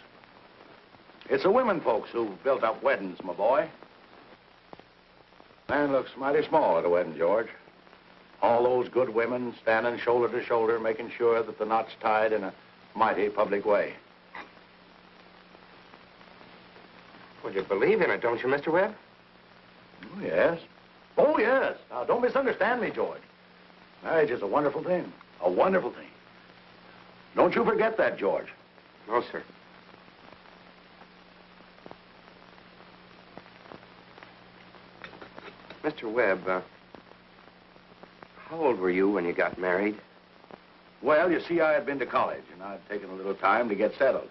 S3: It's the women folks who've built up weddings, my boy. Man looks mighty small at a wedding, George. All those good women standing shoulder to shoulder, making sure that the knot's tied in a mighty public way.
S7: Well, you believe in it, don't you, Mr. Webb?
S3: Oh, yes. Oh, yes. Now, don't misunderstand me, George. Marriage is a wonderful thing. A wonderful thing. Don't you forget that, George.
S7: No, sir. Mr. Webb, how old were you when you got married?
S3: Well, you see, I had been to college, and I'd taken a little time to get settled.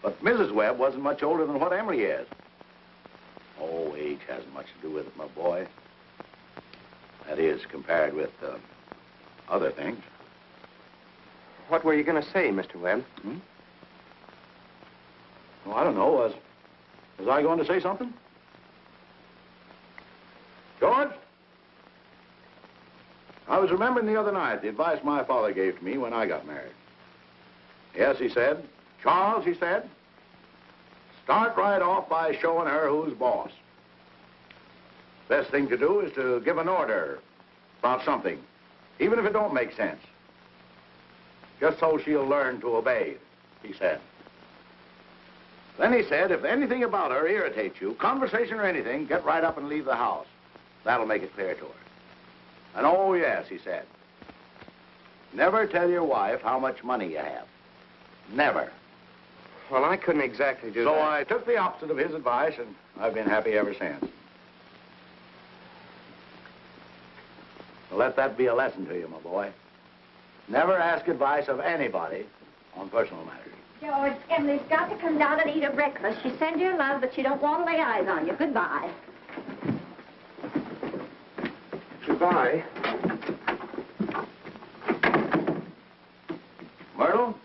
S3: But Mrs. Webb wasn't much older than what Emily is. Oh, age hasn't much to do with it, my boy. That is, compared with other things.
S7: What were you going to say, Mr. Webb?
S3: Well, I don't know. Was I going to say something? George? I was remembering the other night the advice my father gave to me when I got married. Yes, he said, Charles, he said, start right off by showing her who's boss. Best thing to do is to give an order about something, even if it don't make sense. Just so she'll learn to obey, he said. Then he said, if anything about her irritates you, conversation or anything, get right up and leave the house. That'll make it clear to her. And oh, yes, he said, never tell your wife how much money you have. Never.
S7: Well, I couldn't exactly do that.
S3: So I took the opposite of his advice, and I've been happy ever since. So let that be a lesson to you, my boy. Never ask advice of anybody on personal matters.
S6: George, Emily's got to come down and eat her breakfast. She sends you love, but she don't want to lay eyes on you. Goodbye.
S7: Goodbye.
S3: Myrtle,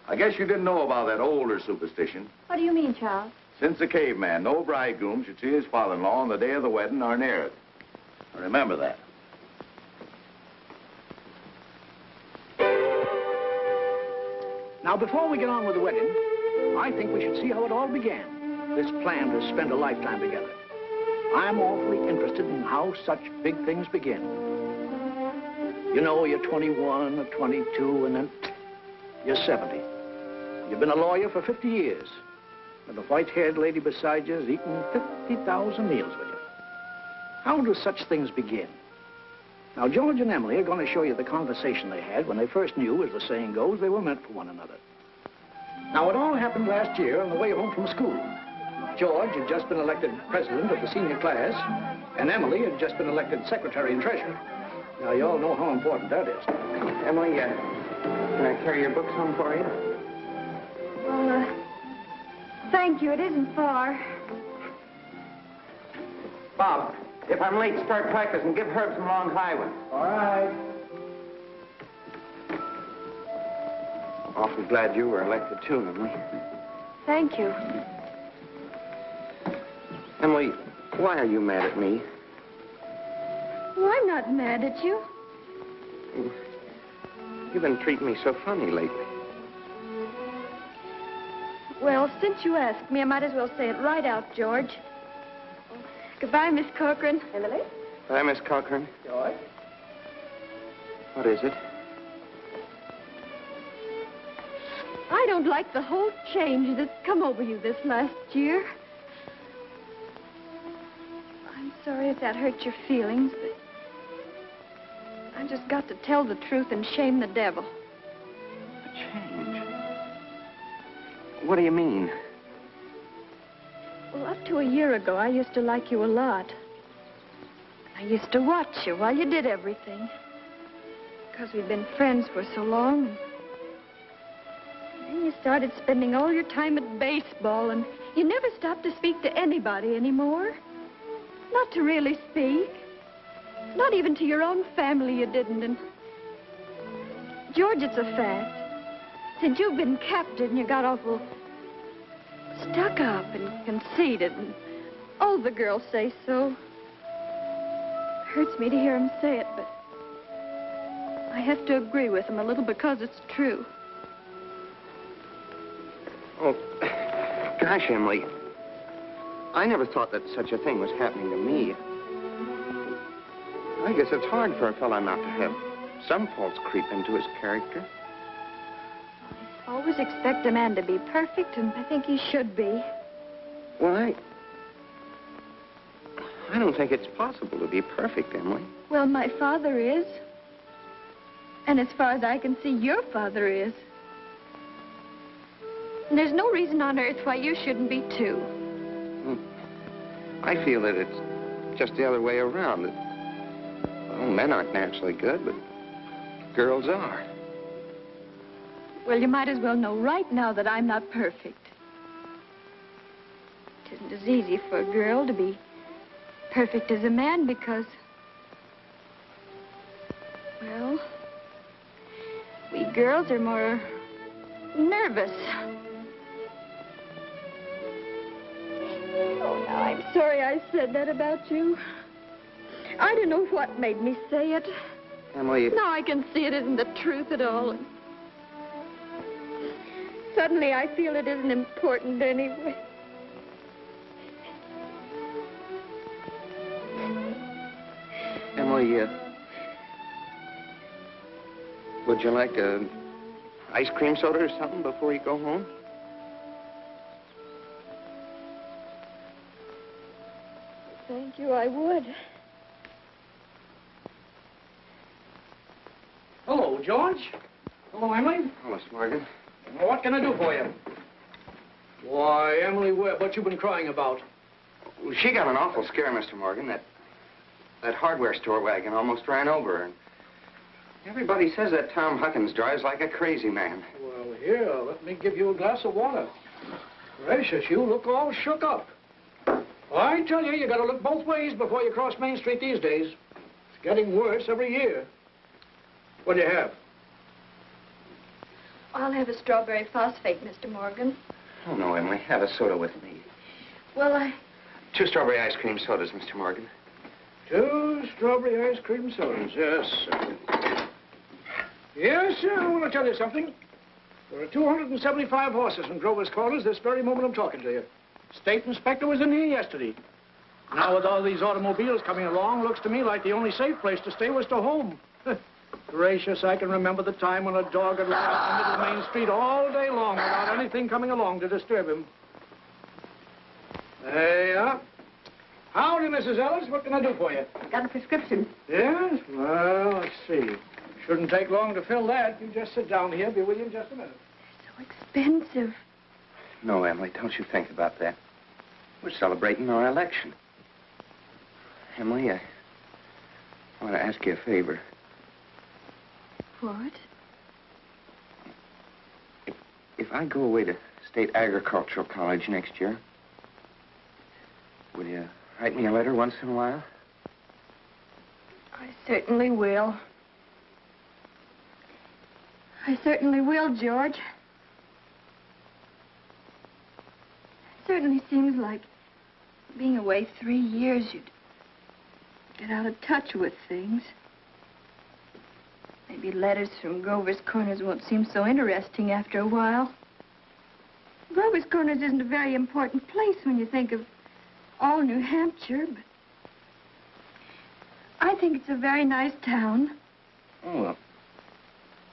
S3: I guess you didn't know about that older superstition.
S6: What do you mean, Charles?
S3: Since the caveman, no bridegroom should see his father-in-law on the day of the wedding or near it. Remember that.
S1: Now, before we get on with the wedding, I think we should see how it all began, this plan to spend a lifetime together. I'm awfully interested in how such big things begin. You know, you're 21 or 22, and then you're 70. You've been a lawyer for 50 years, and the white-haired lady beside you has eaten 50,000 meals with you. How do such things begin? Now, George and Emily are going to show you the conversation they had when they first knew, as the saying goes, they were meant for one another. Now, it all happened last year on the way home from school. George had just been elected president of the senior class, and Emily had just been elected secretary and treasurer. Now, you all know how important that is.
S7: Emily, can I carry your books home for you?
S9: Well, thank you. It isn't far.
S7: Bob, if I'm late, start practicing. Give Herb some long high ones.
S1: All right.
S7: Awfully glad you were elected, too, Emily.
S9: Thank you.
S7: Emily, why are you mad at me?
S9: Well, I'm not mad at you.
S7: You've been treating me so funny lately.
S9: Well, since you asked me, I might as well say it right out, George. Goodbye, Miss Corcoran.
S6: Emily?
S7: Bye, Miss Cochran.
S1: George?
S7: What is it?
S9: I don't like the whole change that's come over you this last year. I'm sorry if that hurt your feelings, but I just got to tell the truth and shame the devil.
S7: A change? What do you mean?
S9: Well, up to a year ago, I used to like you a lot. I used to watch you while you did everything. Because we'd been friends for so long. And then you started spending all your time at baseball, and you never stopped to speak to anybody anymore. Not to really speak. Not even to your own family you didn't. And George, it's a fact. Since you've been captain, you got awful stuck up and conceited, and all the girls say so. Hurts me to hear them say it, but I have to agree with them a little because it's true.
S7: Oh, gosh, Emily. I never thought that such a thing was happening to me. I guess it's hard for a fellow not to have some faults creep into his character.
S9: I always expect a man to be perfect, and I think he should be.
S7: Well, I don't think it's possible to be perfect, Emily.
S9: Well, my father is. And as far as I can see, your father is. And there's no reason on earth why you shouldn't be, too.
S7: I feel that it's just the other way around. That, well, men aren't naturally good, but girls are.
S9: Well, you might as well know right now that I'm not perfect. It isn't as easy for a girl to be perfect as a man because, well, we girls are more nervous. Oh, now, I'm sorry I said that about you. I don't know what made me say it.
S7: Emily...
S9: Now I can see it isn't the truth at all. Suddenly I feel it isn't important anyway.
S7: Emily, would you like a ice cream soda or something before you go home?
S9: Thank you, I would.
S1: Hello, George. Hello, Emily.
S7: Hello, Miss Morgan.
S1: Well, what can I do for you? Why, Emily Webb, what you been crying about?
S7: Well, she got an awful scare, Mr. Morgan. That hardware store wagon almost ran over her. And everybody says that Tom Huckins drives like a crazy man.
S1: Well, here, let me give you a glass of water. Gracious, you look all shook up. I tell you gotta look both ways before you cross Main Street these days. It's getting worse every year. What do you have?
S9: I'll have a strawberry phosphate, Mr. Morgan.
S7: Oh, no, Emily. Have a soda with me.
S9: Well,
S7: 2 strawberry ice cream sodas, Mr. Morgan.
S1: 2 strawberry ice cream sodas, yes, sir. Yes, sir, I want to tell you something. There are 275 horses in Grover's Corners this very moment I'm talking to you. State inspector was in here yesterday. Now, with all these automobiles coming along, looks to me like the only safe place to stay was to home. Gracious, I can remember the time when a dog had run out in the middle of Main Street all day long without anything coming along to disturb him. There you are. Howdy, Mrs. Ellis. What can I do for you?
S2: Got a prescription.
S1: Yes? Well, let's see. Shouldn't take long to fill that. You just sit down here. Be with you in just a minute.
S9: so expensive.
S7: No, Emily, don't you think about that. We're celebrating our election. Emily, I want to ask you a favor.
S9: What?
S7: If I go away to State Agricultural College next year, will you write me a letter once in a while?
S9: I certainly will. I certainly will, George. It certainly seems like being away 3 years, you'd get out of touch with things. Maybe letters from Grover's Corners won't seem so interesting after a while. Grover's Corners isn't a very important place when you think of all New Hampshire, but I think it's a very nice town.
S7: Oh, well,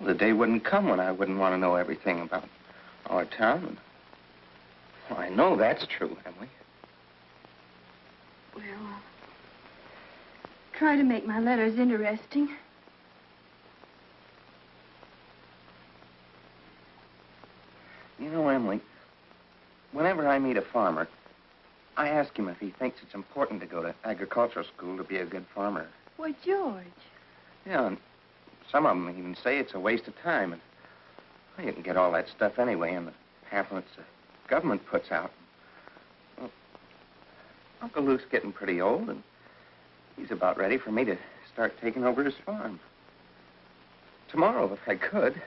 S7: the day wouldn't come when I wouldn't want to know everything about our town. Well, I know that's true, Emily.
S9: Well, I'll try to make my letters interesting.
S7: You know, Emily, whenever I meet a farmer, I ask him if he thinks it's important to go to agricultural school to be a good farmer.
S9: Why, George.
S7: Yeah, and some of them even say it's a waste of time. And well, you can get all that stuff anyway in the pamphlets the government puts out. Well, Uncle Luke's getting pretty old, and he's about ready for me to start taking over his farm. Tomorrow, if I could.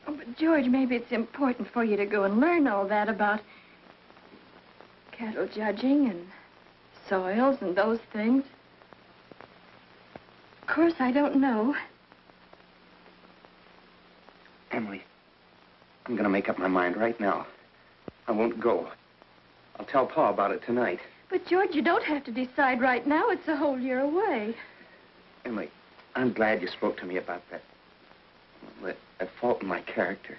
S9: Oh, but George, maybe it's important for you to go and learn all that about cattle judging and soils and those things. Of course, I don't know.
S7: Emily, I'm going to make up my mind right now. I won't go. I'll tell Pa about it tonight.
S9: But, George, you don't have to decide right now. It's a whole year away.
S7: Emily, I'm glad you spoke to me about that fault in my character.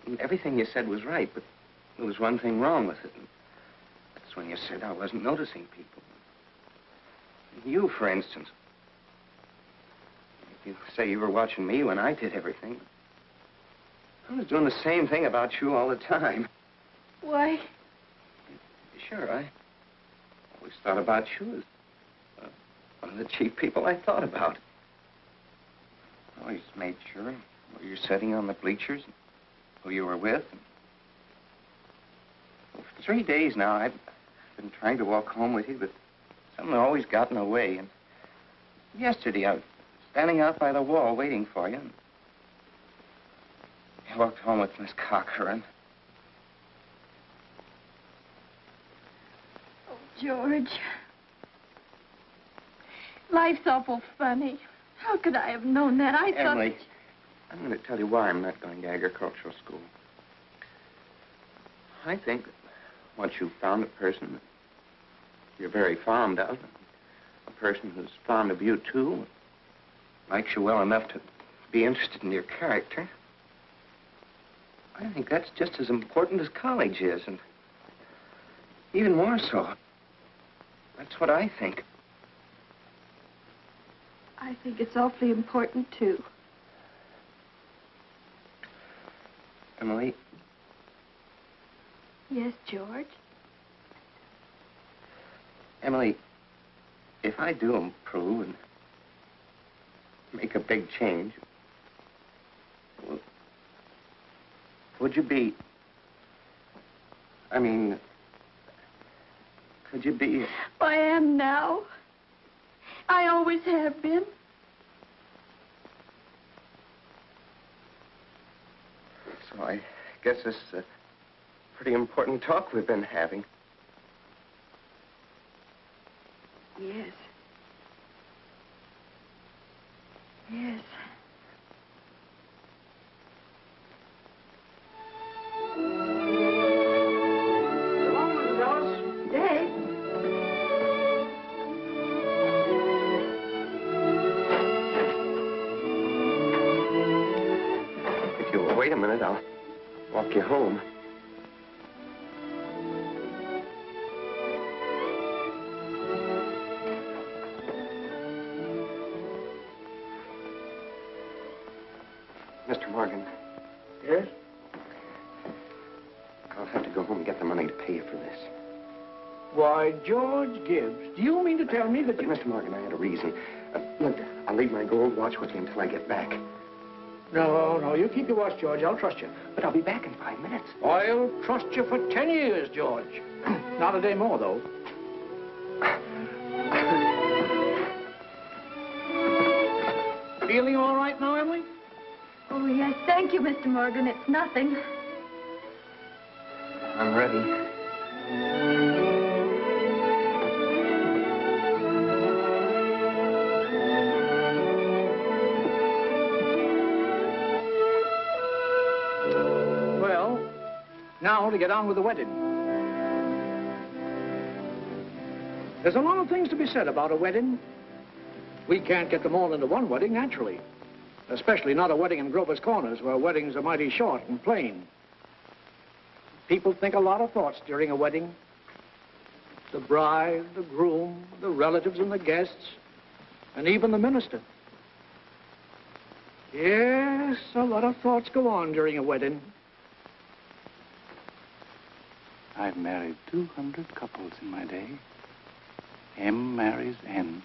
S7: And everything you said was right, but there was one thing wrong with it. And that's when you said I wasn't noticing people. You, for instance. You say you were watching me when I did everything. I was doing the same thing about you all the time.
S9: Why?
S7: Sure, I always thought about you as one of the chief people I thought about. I always made sure where you're sitting on the bleachers, and who you were with. Well, for 3 days now, I've been trying to walk home with you, but something always got in the way. And yesterday, I was standing out by the wall waiting for you. And I walked home with Miss Cochran.
S9: Oh, George. Life's awful funny. How could I have known that? I thought...
S7: Emily, I'm going to tell you why I'm not going to agricultural school. I think that once you've found a person that you're very fond of, a person who's fond of you, too, likes you well enough to be interested in your character, I think that's just as important as college is, and even more so. That's what I think.
S9: I think it's awfully important, too.
S7: Emily?
S9: Yes, George?
S7: Emily, if I do improve and make a big change, would you be... I mean, could you be...
S9: I am now. I always have been.
S7: So I guess this is a pretty important talk we've been having.
S9: Yes. Yes.
S7: Wait a minute, I'll walk you home. Mr. Morgan.
S1: Yes?
S7: I'll have to go home and get the money to pay you for this.
S1: Why, George Gibbs, do you mean to tell me that
S7: But, Mr. Morgan, I had a reason. Look, I'll leave my gold watch with you until I get back.
S1: No, you keep your watch, George. I'll trust you.
S7: But I'll be back in 5 minutes.
S1: I'll trust you for 10 years, George. Not a day more, though. Feeling all right now, Emily?
S9: Oh, yes. Thank you, Mr. Morgan. It's nothing.
S7: I'm ready.
S1: Now to get on with the wedding. There's a lot of things to be said about a wedding. We can't get them all into one wedding, naturally. Especially not a wedding in Grover's Corners, where weddings are mighty short and plain. People think a lot of thoughts during a wedding. The bride, the groom, the relatives and the guests, and even the minister. Yes, a lot of thoughts go on during a wedding.
S11: I've married 200 couples in my day. M marries N.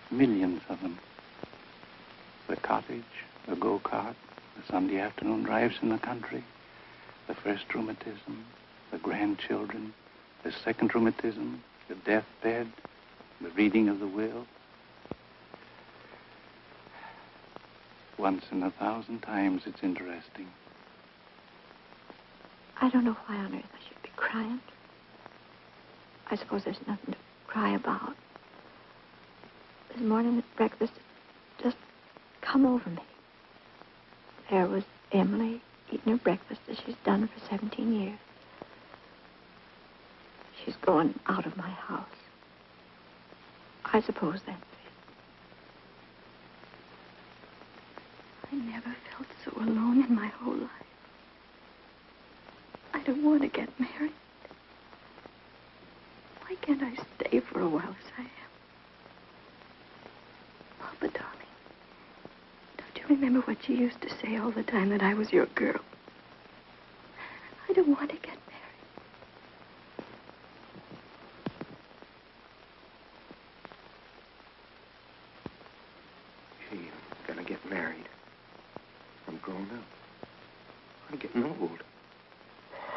S11: Millions of them. The cottage, the go-kart, the Sunday afternoon drives in the country, the first rheumatism, the grandchildren, the second rheumatism, the deathbed, the reading of the will. Once in 1,000 times, it's interesting.
S9: I don't know why on earth I should be crying. I suppose there's nothing to cry about. This morning at breakfast, it just come over me. There was Emily eating her breakfast as she's done for 17 years. She's going out of my house. I suppose that's it. I never felt so alone in my whole life. I don't want to get married. Why can't I stay for a while as I am? Papa, darling, don't you remember what you used to say all the time, that I was your girl? I don't want to get married.
S7: Gee, I'm gonna get married. I'm grown up. I'm getting old.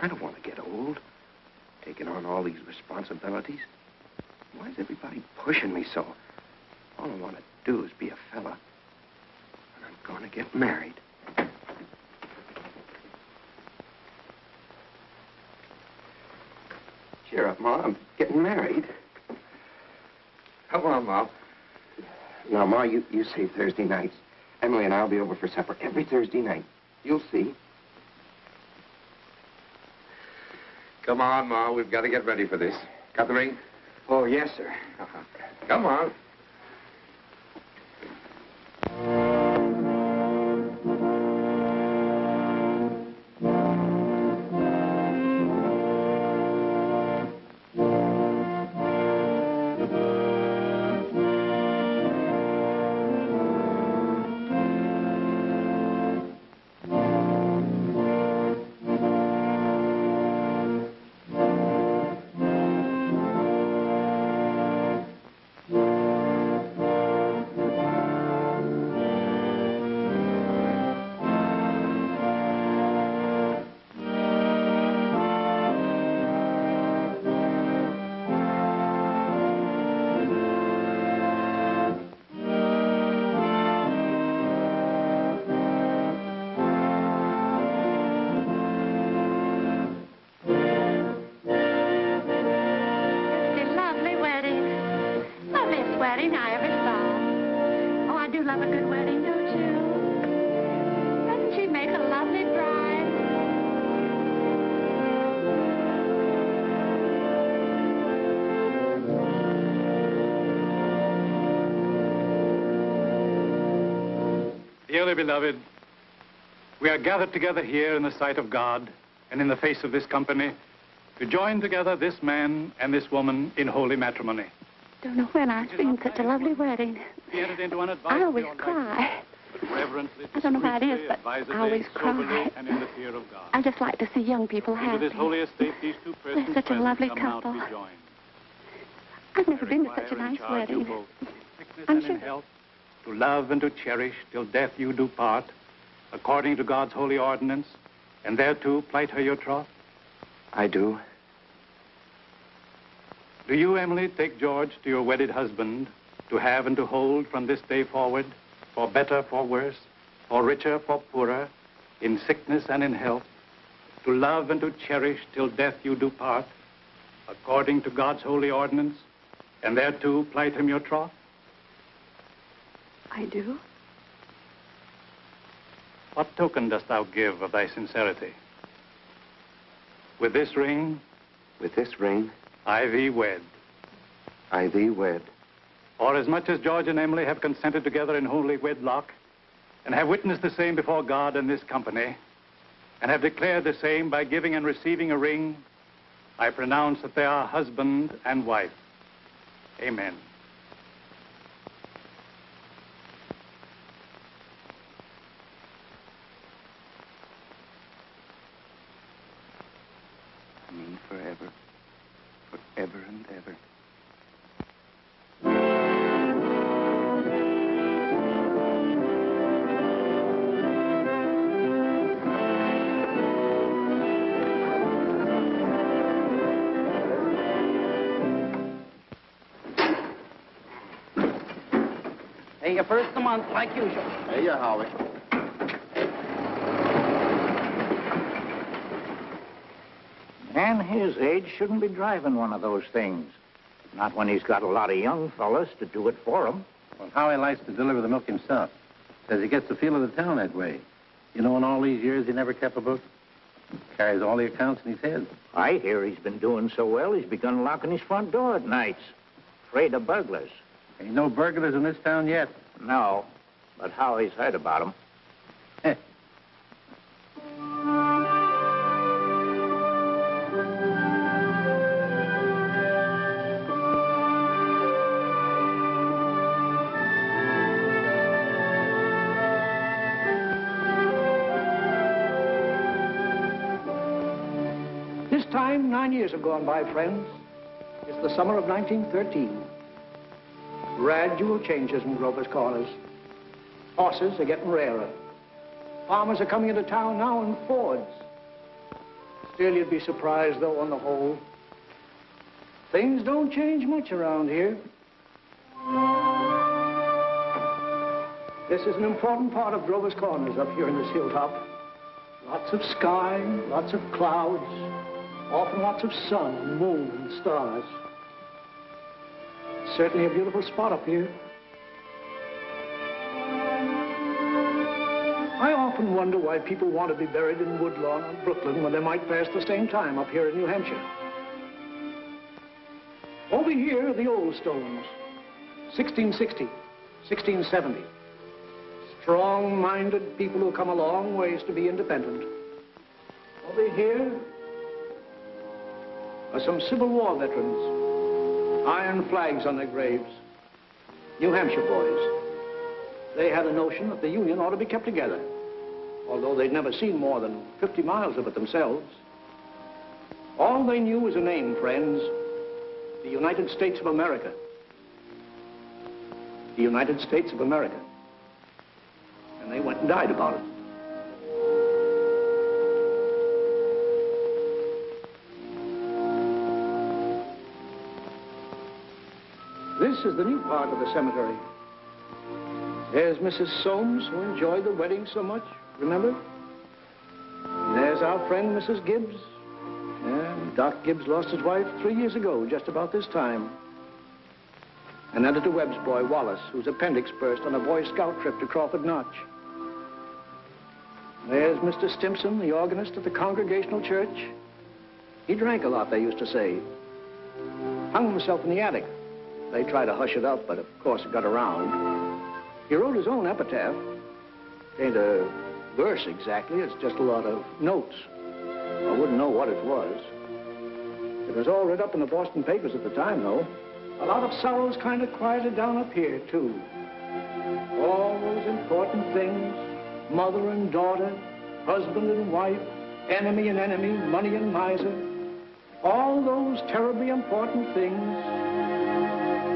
S7: I don't want to get old. Taking on all these responsibilities. Why is everybody pushing me so? All I want to do is be a fella. And I'm going to get married. Cheer up, Ma. I'm getting married. Come on, Ma. Now, Ma, you say Thursday nights. Emily and I'll be over for supper every Thursday night. You'll see.
S10: Come on, Ma. We've got to get ready for this. Got the ring?
S7: Oh, yes, sir.
S10: Come on.
S11: Dearly beloved, we are gathered together here in the sight of God and in the face of this company to join together this man and this woman in holy matrimony.
S2: Don't know when I've seen such a lovely wedding.
S11: Be entered into an
S2: I always cry. I don't know why it is, but I always cry.
S11: And in the fear of God.
S2: I just like to see young people
S11: Into
S2: happy.
S11: this holy estate, these two persons
S2: They're such a lovely
S11: come now to
S2: couple.
S11: be joined.
S2: I've never been to such a
S11: Require in
S2: nice
S11: charge you
S2: wedding.
S11: both, in sickness
S2: I'm
S11: and in
S2: sure.
S11: health, to love and to cherish till death you do part, according to God's holy ordinance, and thereto plight her your troth?
S7: I do.
S11: Do you, Emily, take George to your wedded husband, to have and to hold from this day forward, for better, for worse, for richer, for poorer, in sickness and in health, to love and to cherish till death you do part, according to God's holy ordinance, and thereto plight him your troth?
S9: I do.
S11: What token dost thou give of thy sincerity? With this ring,
S7: With this ring,
S11: I thee wed.
S7: I thee wed.
S11: For as much as George and Emily have consented together in holy wedlock, and have witnessed the same before God and this company, and have declared the same by giving and receiving a ring, I pronounce that they are husband and wife. Amen.
S8: Me for
S11: ever and ever.
S4: Pay you first of the month, like usual.
S3: Hey, you, Howie.
S12: Man his age shouldn't be driving one of those things. Not when he's got a lot of young fellas to do it for him.
S10: Well, Howie likes to deliver the milk himself. Says he gets the feel of the town that way. You know, in all these years, he never kept a book. Carries all the accounts in his head.
S12: I hear he's been doing so well, he's begun locking his front door at nights. Afraid of burglars.
S10: Ain't no burglars in this town yet.
S12: No, but Howie's heard about them.
S1: This time, 9 years have gone by, friends. It's the summer of 1913. Gradual changes in Grover's Corners. Horses are getting rarer. Farmers are coming into town now in Fords. Still, you'd be surprised, though, on the whole. Things don't change much around here. This is an important part of Grover's Corners up here in this hilltop. Lots of sky, lots of clouds, often lots of sun, moon, and stars. Certainly a beautiful spot up here. I often wonder why people want to be buried in Woodlawn or Brooklyn when they might pass the same time up here in New Hampshire. Over here are the old stones. 1660, 1670. Strong-minded people who come a long ways to be independent. Over here are some Civil War veterans. Iron flags on their graves. New Hampshire boys. They had a notion that the Union ought to be kept together, although they'd never seen more than 50 miles of it themselves. All they knew was a name, friends. The United States of America. The United States of America. And they went and died about it. This is the new part of the cemetery. There's Mrs. Soames, who enjoyed the wedding so much, remember? And there's our friend, Mrs. Gibbs. And Doc Gibbs lost his wife 3 years ago, just about this time. And Editor Webb's boy, Wallace, whose appendix burst on a Boy Scout trip to Crawford Notch. There's Mr. Stimson, the organist at the Congregational Church. He drank a lot, they used to say. Hung himself in the attic. They tried to hush it up, but of course it got around. He wrote his own epitaph. Ain't a verse exactly, it's just a lot of notes. I wouldn't know what it was. It was all read up in the Boston papers at the time, though. A lot of sorrows kind of quieted down up here, too. All those important things, mother and daughter, husband and wife, enemy and enemy, money and miser. All those terribly important things.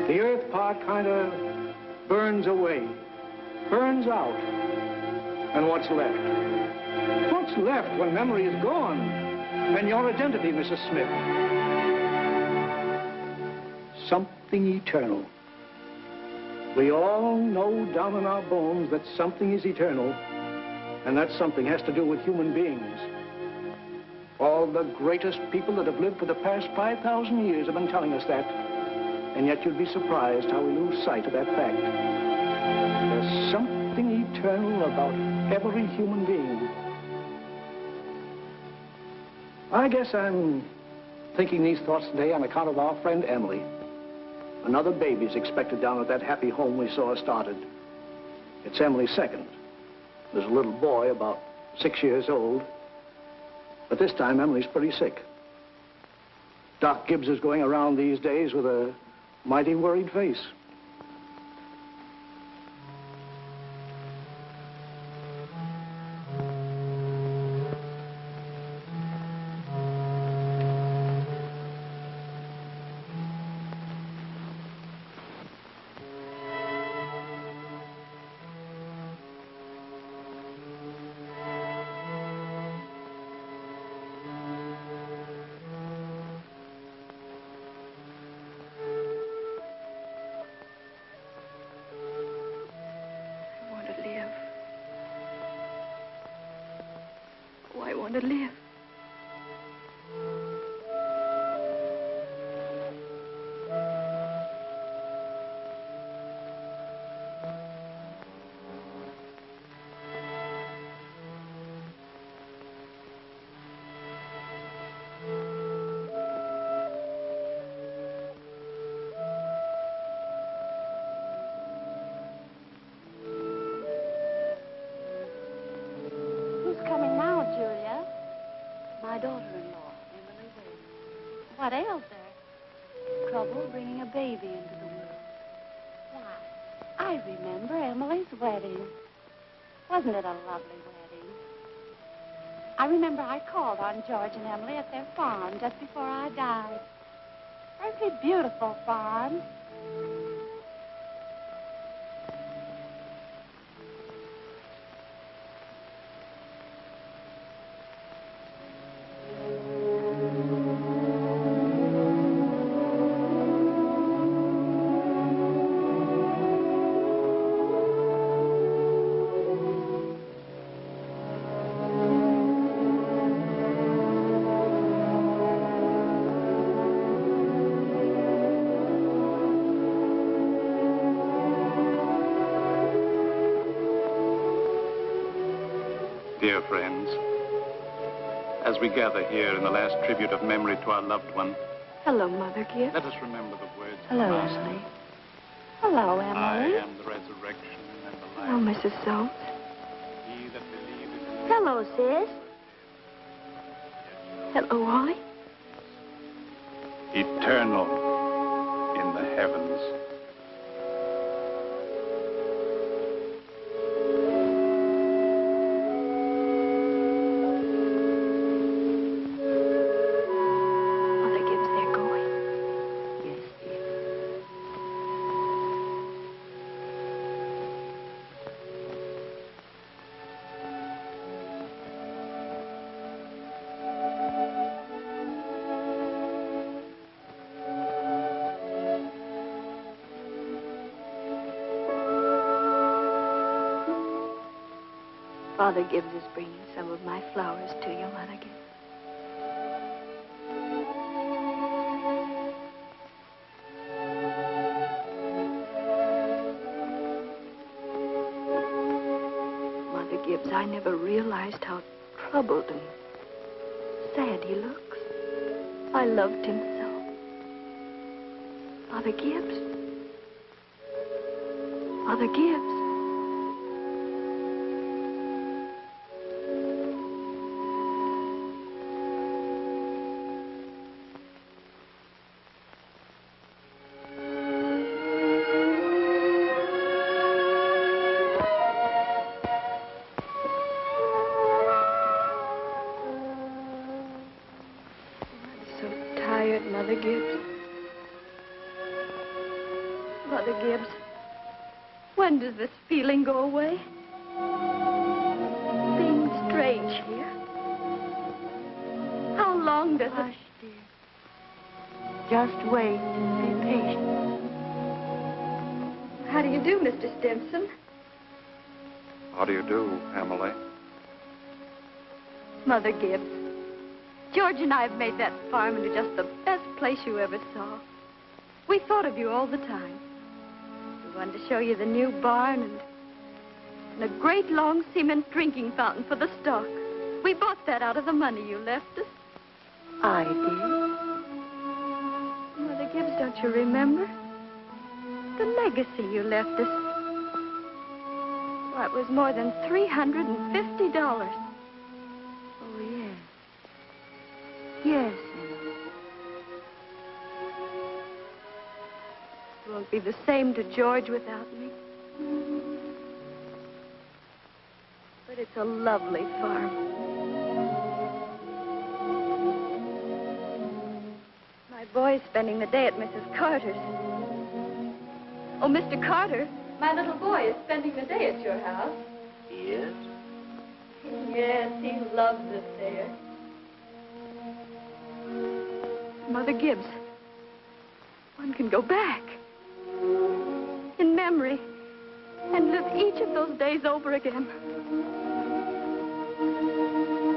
S1: The earth part kind of burns away, burns out. And what's left? What's left when memory is gone? And your identity, Mrs. Smith? Something eternal. We all know down in our bones that something is eternal, and that something has to do with human beings. All the greatest people that have lived for the past 5,000 years have been telling us that, and yet you'd be surprised how we lose sight of that fact. There's something eternal about every human being. I guess I'm thinking these thoughts today on account of our friend Emily. Another baby's expected down at that happy home we saw started. It's Emily's second. There's a little boy about 6 years old. But this time, Emily's pretty sick. Doc Gibbs is going around these days with a mighty worried face.
S2: want to live. My daughter-in-law, Emily Webb. What ails her? Trouble bringing a baby into the world. Why, I remember Emily's wedding. Wasn't it a lovely wedding? I remember I called on George and Emily at their farm just before I died. Very beautiful farm.
S11: Dear friends, as we gather here in the last tribute of memory to our loved one,
S2: Hello, Mother Gibbs.
S11: let us remember the words
S2: Hello,
S11: of the Master.
S2: Emily. Hello, Emily.
S11: I am the resurrection and the life.
S2: Hello, Mrs. Soames.
S11: He that believeth
S2: Hello, sis. Hello, Wally.
S11: eternal in the heavens.
S2: Father Gibbs is bringing some of my flowers to you, Mother Gibbs. Mother Gibbs, I never realized how troubled and sad he looks. I loved him so. Father Gibbs? Father Gibbs? Mother Gibbs. Mother Gibbs, when does this feeling go away? Seems strange here. How long does it... dear. Just wait and be patient. How do you do, Mr. Stimson?
S13: How do you do, Emily?
S2: Mother Gibbs, George and I have made that farm into just the best place you ever saw. We thought of you all the time. We wanted to show you the new barn and a great long cement drinking fountain for the stock. We bought that out of the money you left us. I did. Mother Gibbs, don't you remember? The legacy you left us. Why, it was more than $350. Yes, Emily. It won't be the same to George without me. But it's a lovely farm. My boy's spending the day at Mrs. Carter's. Oh, Mr. Carter, my little boy is spending the day at your house.
S8: He is?
S2: Yes, he loves it there. Mother Gibbs, one can go back in memory and live each of those days over again.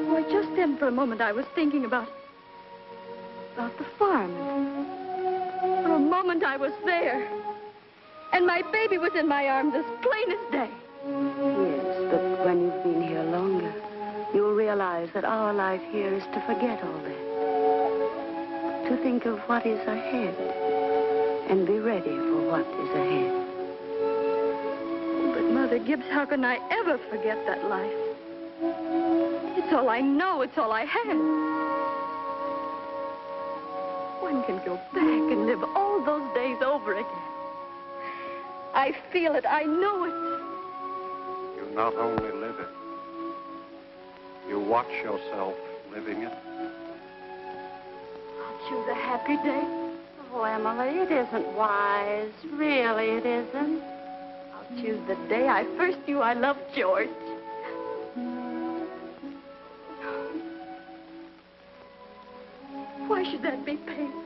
S2: Why,
S9: just then for a moment I was thinking about the farm. For a moment I was there. And my baby was in my arms as plain as day.
S2: Yes, but when you've been here longer, you'll realize that our life here is to forget all that. To think of what is ahead and be ready for what is ahead.
S9: But Mother Gibbs, how can I ever forget that life? It's all I know. It's all I have. One can go back and live all those days over again. I feel it. I know it.
S13: You not only live it, you watch yourself living it.
S9: I'll choose a happy day.
S2: Oh, Emily, it isn't wise. Really, it isn't.
S9: I'll choose the day I first knew I loved George. Why should that be painful?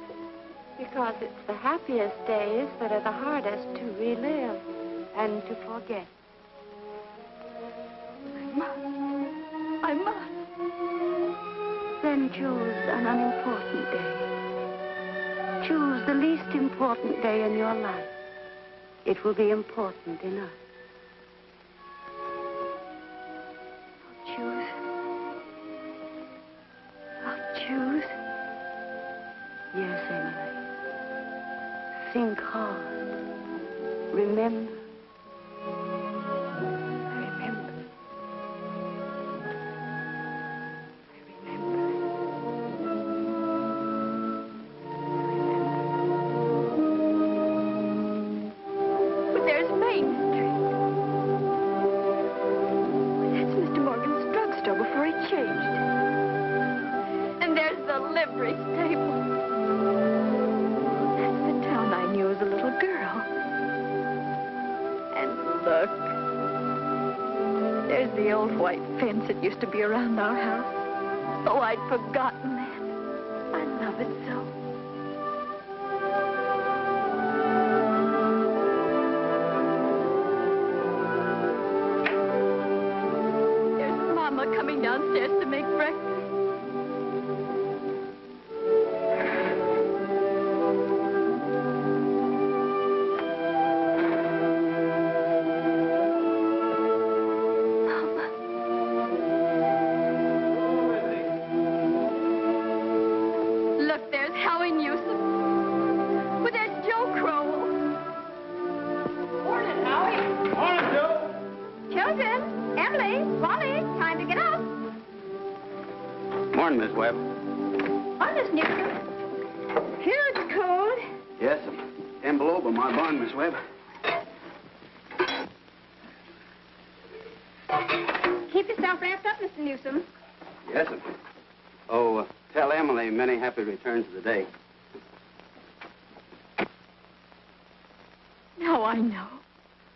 S2: Because it's the happiest days that are the hardest to relive and to forget.
S9: I must.
S2: Then choose an unimportant day. Choose the least important day in your life. It will be important enough.
S9: I'll choose.
S2: Yes, Emily. Think hard. Remember.
S9: But there's Main Street. That's Mr. Morgan's drugstore before he changed. And there's the livery stable. I knew as a little girl. And look, there's the old white fence that used to be around our house. Oh, I'd forgotten that. I love it so. There's Mama coming downstairs to make breakfast.
S4: Morning, Miss Webb.
S6: Oh, Miss Newton. Here it's cold.
S4: Yes, 10 below by my barn, Miss Webb.
S6: Keep yourself wrapped up, Mr. Newsom.
S4: Yes, sir. Oh, tell Emily many happy returns of the day.
S9: Now I know.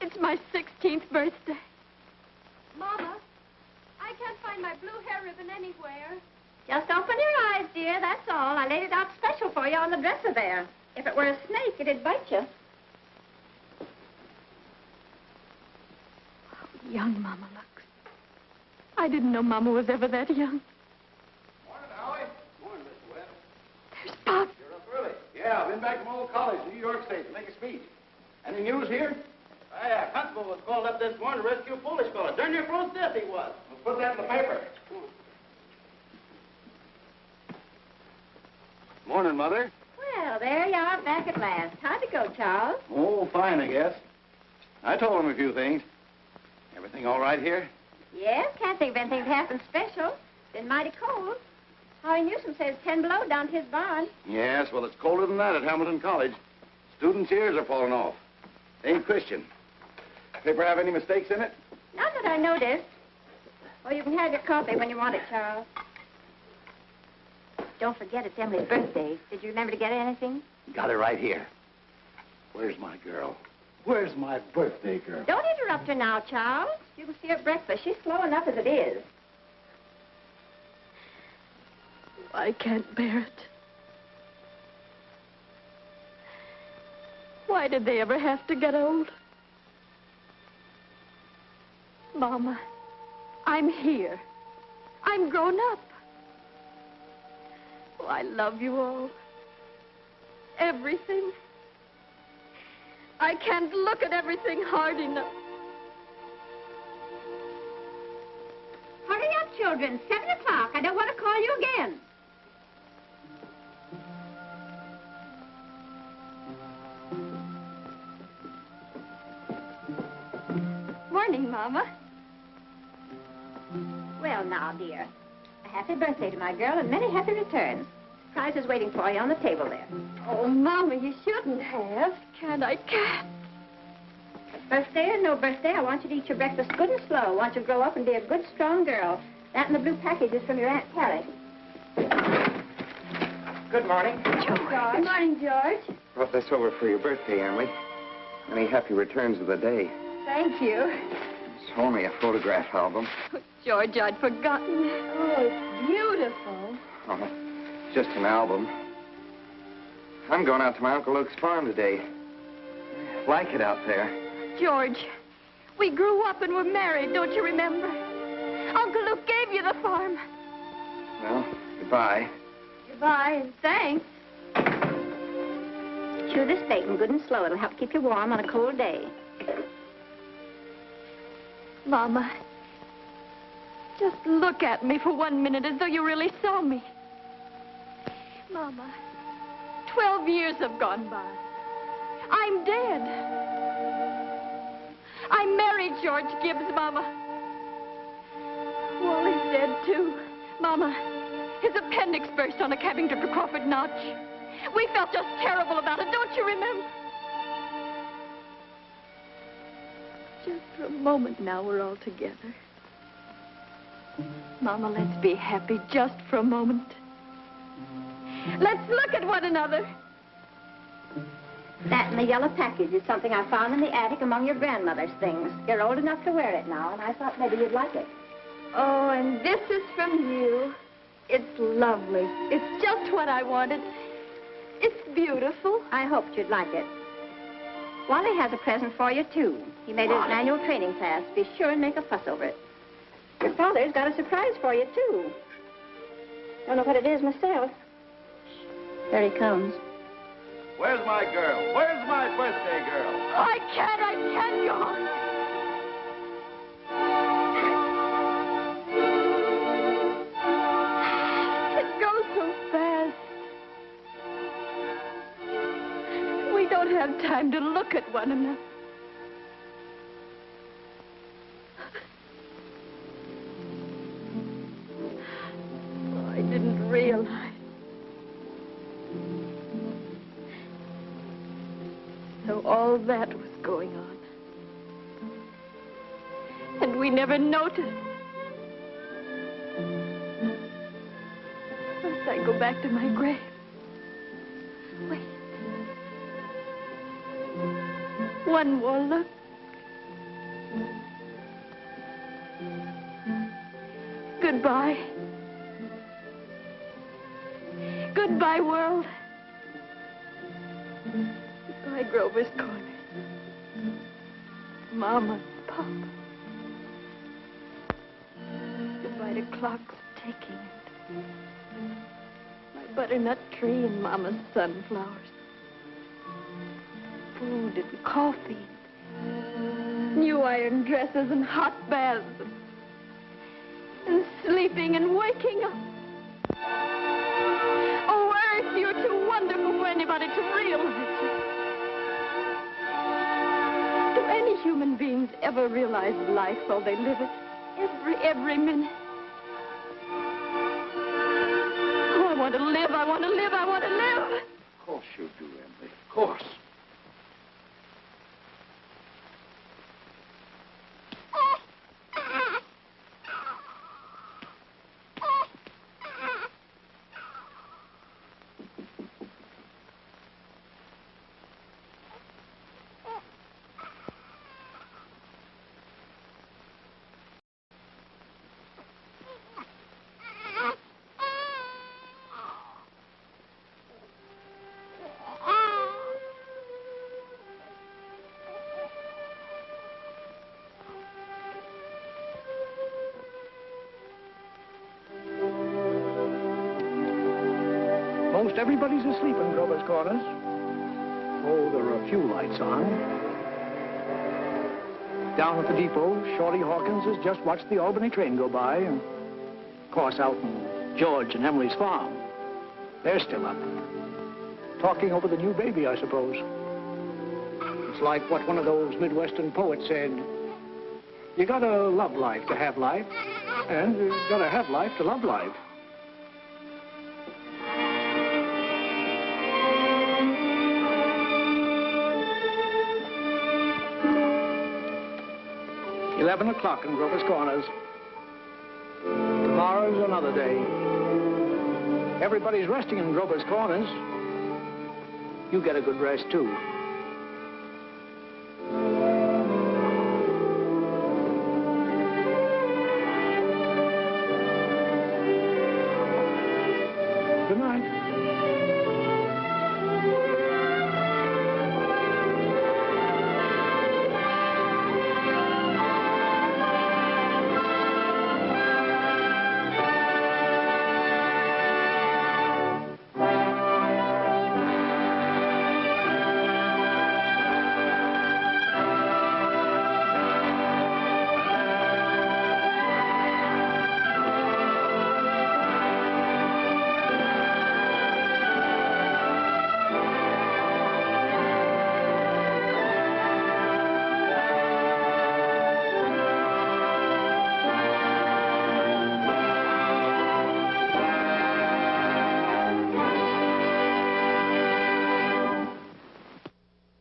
S9: It's my 16th birthday. Mama, I can't find my blue hair ribbon anywhere.
S6: Just open your eyes, dear, that's all. I laid it out special for you on the dresser there. If it were a snake, it'd bite you.
S9: How young Mama looks. I didn't know Mama was ever that young.
S3: Morning, Howie. Morning, Mr. Webb.
S9: There's Pop.
S3: You're up early. Yeah, I've been back from old college, New York State, to make a speech. Any news here?
S4: Oh, yeah, Constable was called up this morning to rescue a foolish fellow. Darn near froze to death he was.
S3: We'll put that in the paper. Morning, Mother.
S6: Well, there you are back at last. How'd it go, Charles?
S3: Oh, fine, I guess. I told him a few things. Everything all right here?
S6: Yes, can't think of anything that happened special. Been mighty cold. Howie Newsom says 10 below down to his barn.
S3: Yes, well, it's colder than that at Hamilton College. Students' ears are falling off. They ain't Christian. Paper have any mistakes in it?
S6: Not that I noticed. Well, you can have your coffee when you want it, Charles. Don't forget it's Emily's birthday. Did you remember to get her anything?
S3: Got it right here. Where's my girl? Where's my birthday girl?
S6: Don't interrupt her now, Charles. You can see her at breakfast. She's slow enough as it is.
S9: I can't bear it. Why did they ever have to get old? Mama, I'm here. I'm grown up. Oh, I love you all. Everything. I can't look at everything hard enough.
S6: Hurry up, children. 7 o'clock. I don't want to call you again.
S9: Morning, Mama.
S6: Well, now, dear. A happy birthday to my girl and many happy returns. Prize is waiting for you on the table there.
S9: Oh, Mama, you shouldn't have. Can't.
S6: Birthday or no birthday, I want you to eat your breakfast good and slow. I want you to grow up and be a good, strong girl. That and the blue package is from your Aunt Carrie.
S7: Good morning.
S9: George. Good morning, George.
S7: Brought this over for your birthday, Emily. Any happy returns of the day.
S9: Thank you.
S7: It's only a photograph album.
S9: Oh, George, I'd forgotten. Oh, it's beautiful.
S7: Oh, just an album. I'm going out to my Uncle Luke's farm today. Like it out there.
S9: George, we grew up and were married, don't you remember? Uncle Luke gave you the farm.
S7: Well, goodbye.
S9: Goodbye, and thanks.
S6: Chew this bacon good and slow. It'll help keep you warm on a cold day.
S9: Mama, just look at me for 1 minute as though you really saw me. Mama, 12 years have gone by. I'm dead. I married George Gibbs, Mama. Wally's dead, too. Mama, his appendix burst on a cabbing trip to Crawford Notch. We felt just terrible about it, don't you remember? Just for a moment now, we're all together. Mama, let's be happy just for a moment. Let's look at one another.
S6: That and the yellow package is something I found in the attic among your grandmother's things. You're old enough to wear it now, and I thought maybe you'd like it.
S9: Oh, and this is from you. It's lovely. It's just what I wanted. It's beautiful.
S6: I hoped you'd like it. Wally has a present for you, too. He made it an annual training class. Be sure and make a fuss over it. Your father's got a surprise for you, too. Don't know what it is myself. There he comes.
S3: Where's my girl? Where's my birthday girl?
S9: I can't, George. It goes so fast. We don't have time to look at one another. Oh, I didn't realize. So all that was going on. And we never noticed. First I go back to my grave. Wait. One more look. Goodbye. Goodbye, world. Goodbye, Grover's Corner. Mama, Papa. Goodbye to clocks ticking and my butternut tree and Mama's sunflowers. Food and coffee and new iron dresses and hot baths and sleeping and waking up. Oh, Earth, you're too wonderful for anybody to realize. Do any human beings ever realize life while they live it? Every minute. Oh, I want to live, I want to live, I want to live.
S11: Of course you do, Emily. Of course.
S1: Most everybody's asleep in Grover's Corners. Oh, there are a few lights on. Down at the depot, Shorty Hawkins has just watched the Albany train go by. And of course, out in George and Emily's farm, they're still up. Talking over the new baby, I suppose. It's like what one of those Midwestern poets said. You gotta love life to have life, and you gotta have life to love life. $11 in Grover's Corners. Tomorrow's another day. Everybody's resting in Grover's Corners. You get a good rest, too.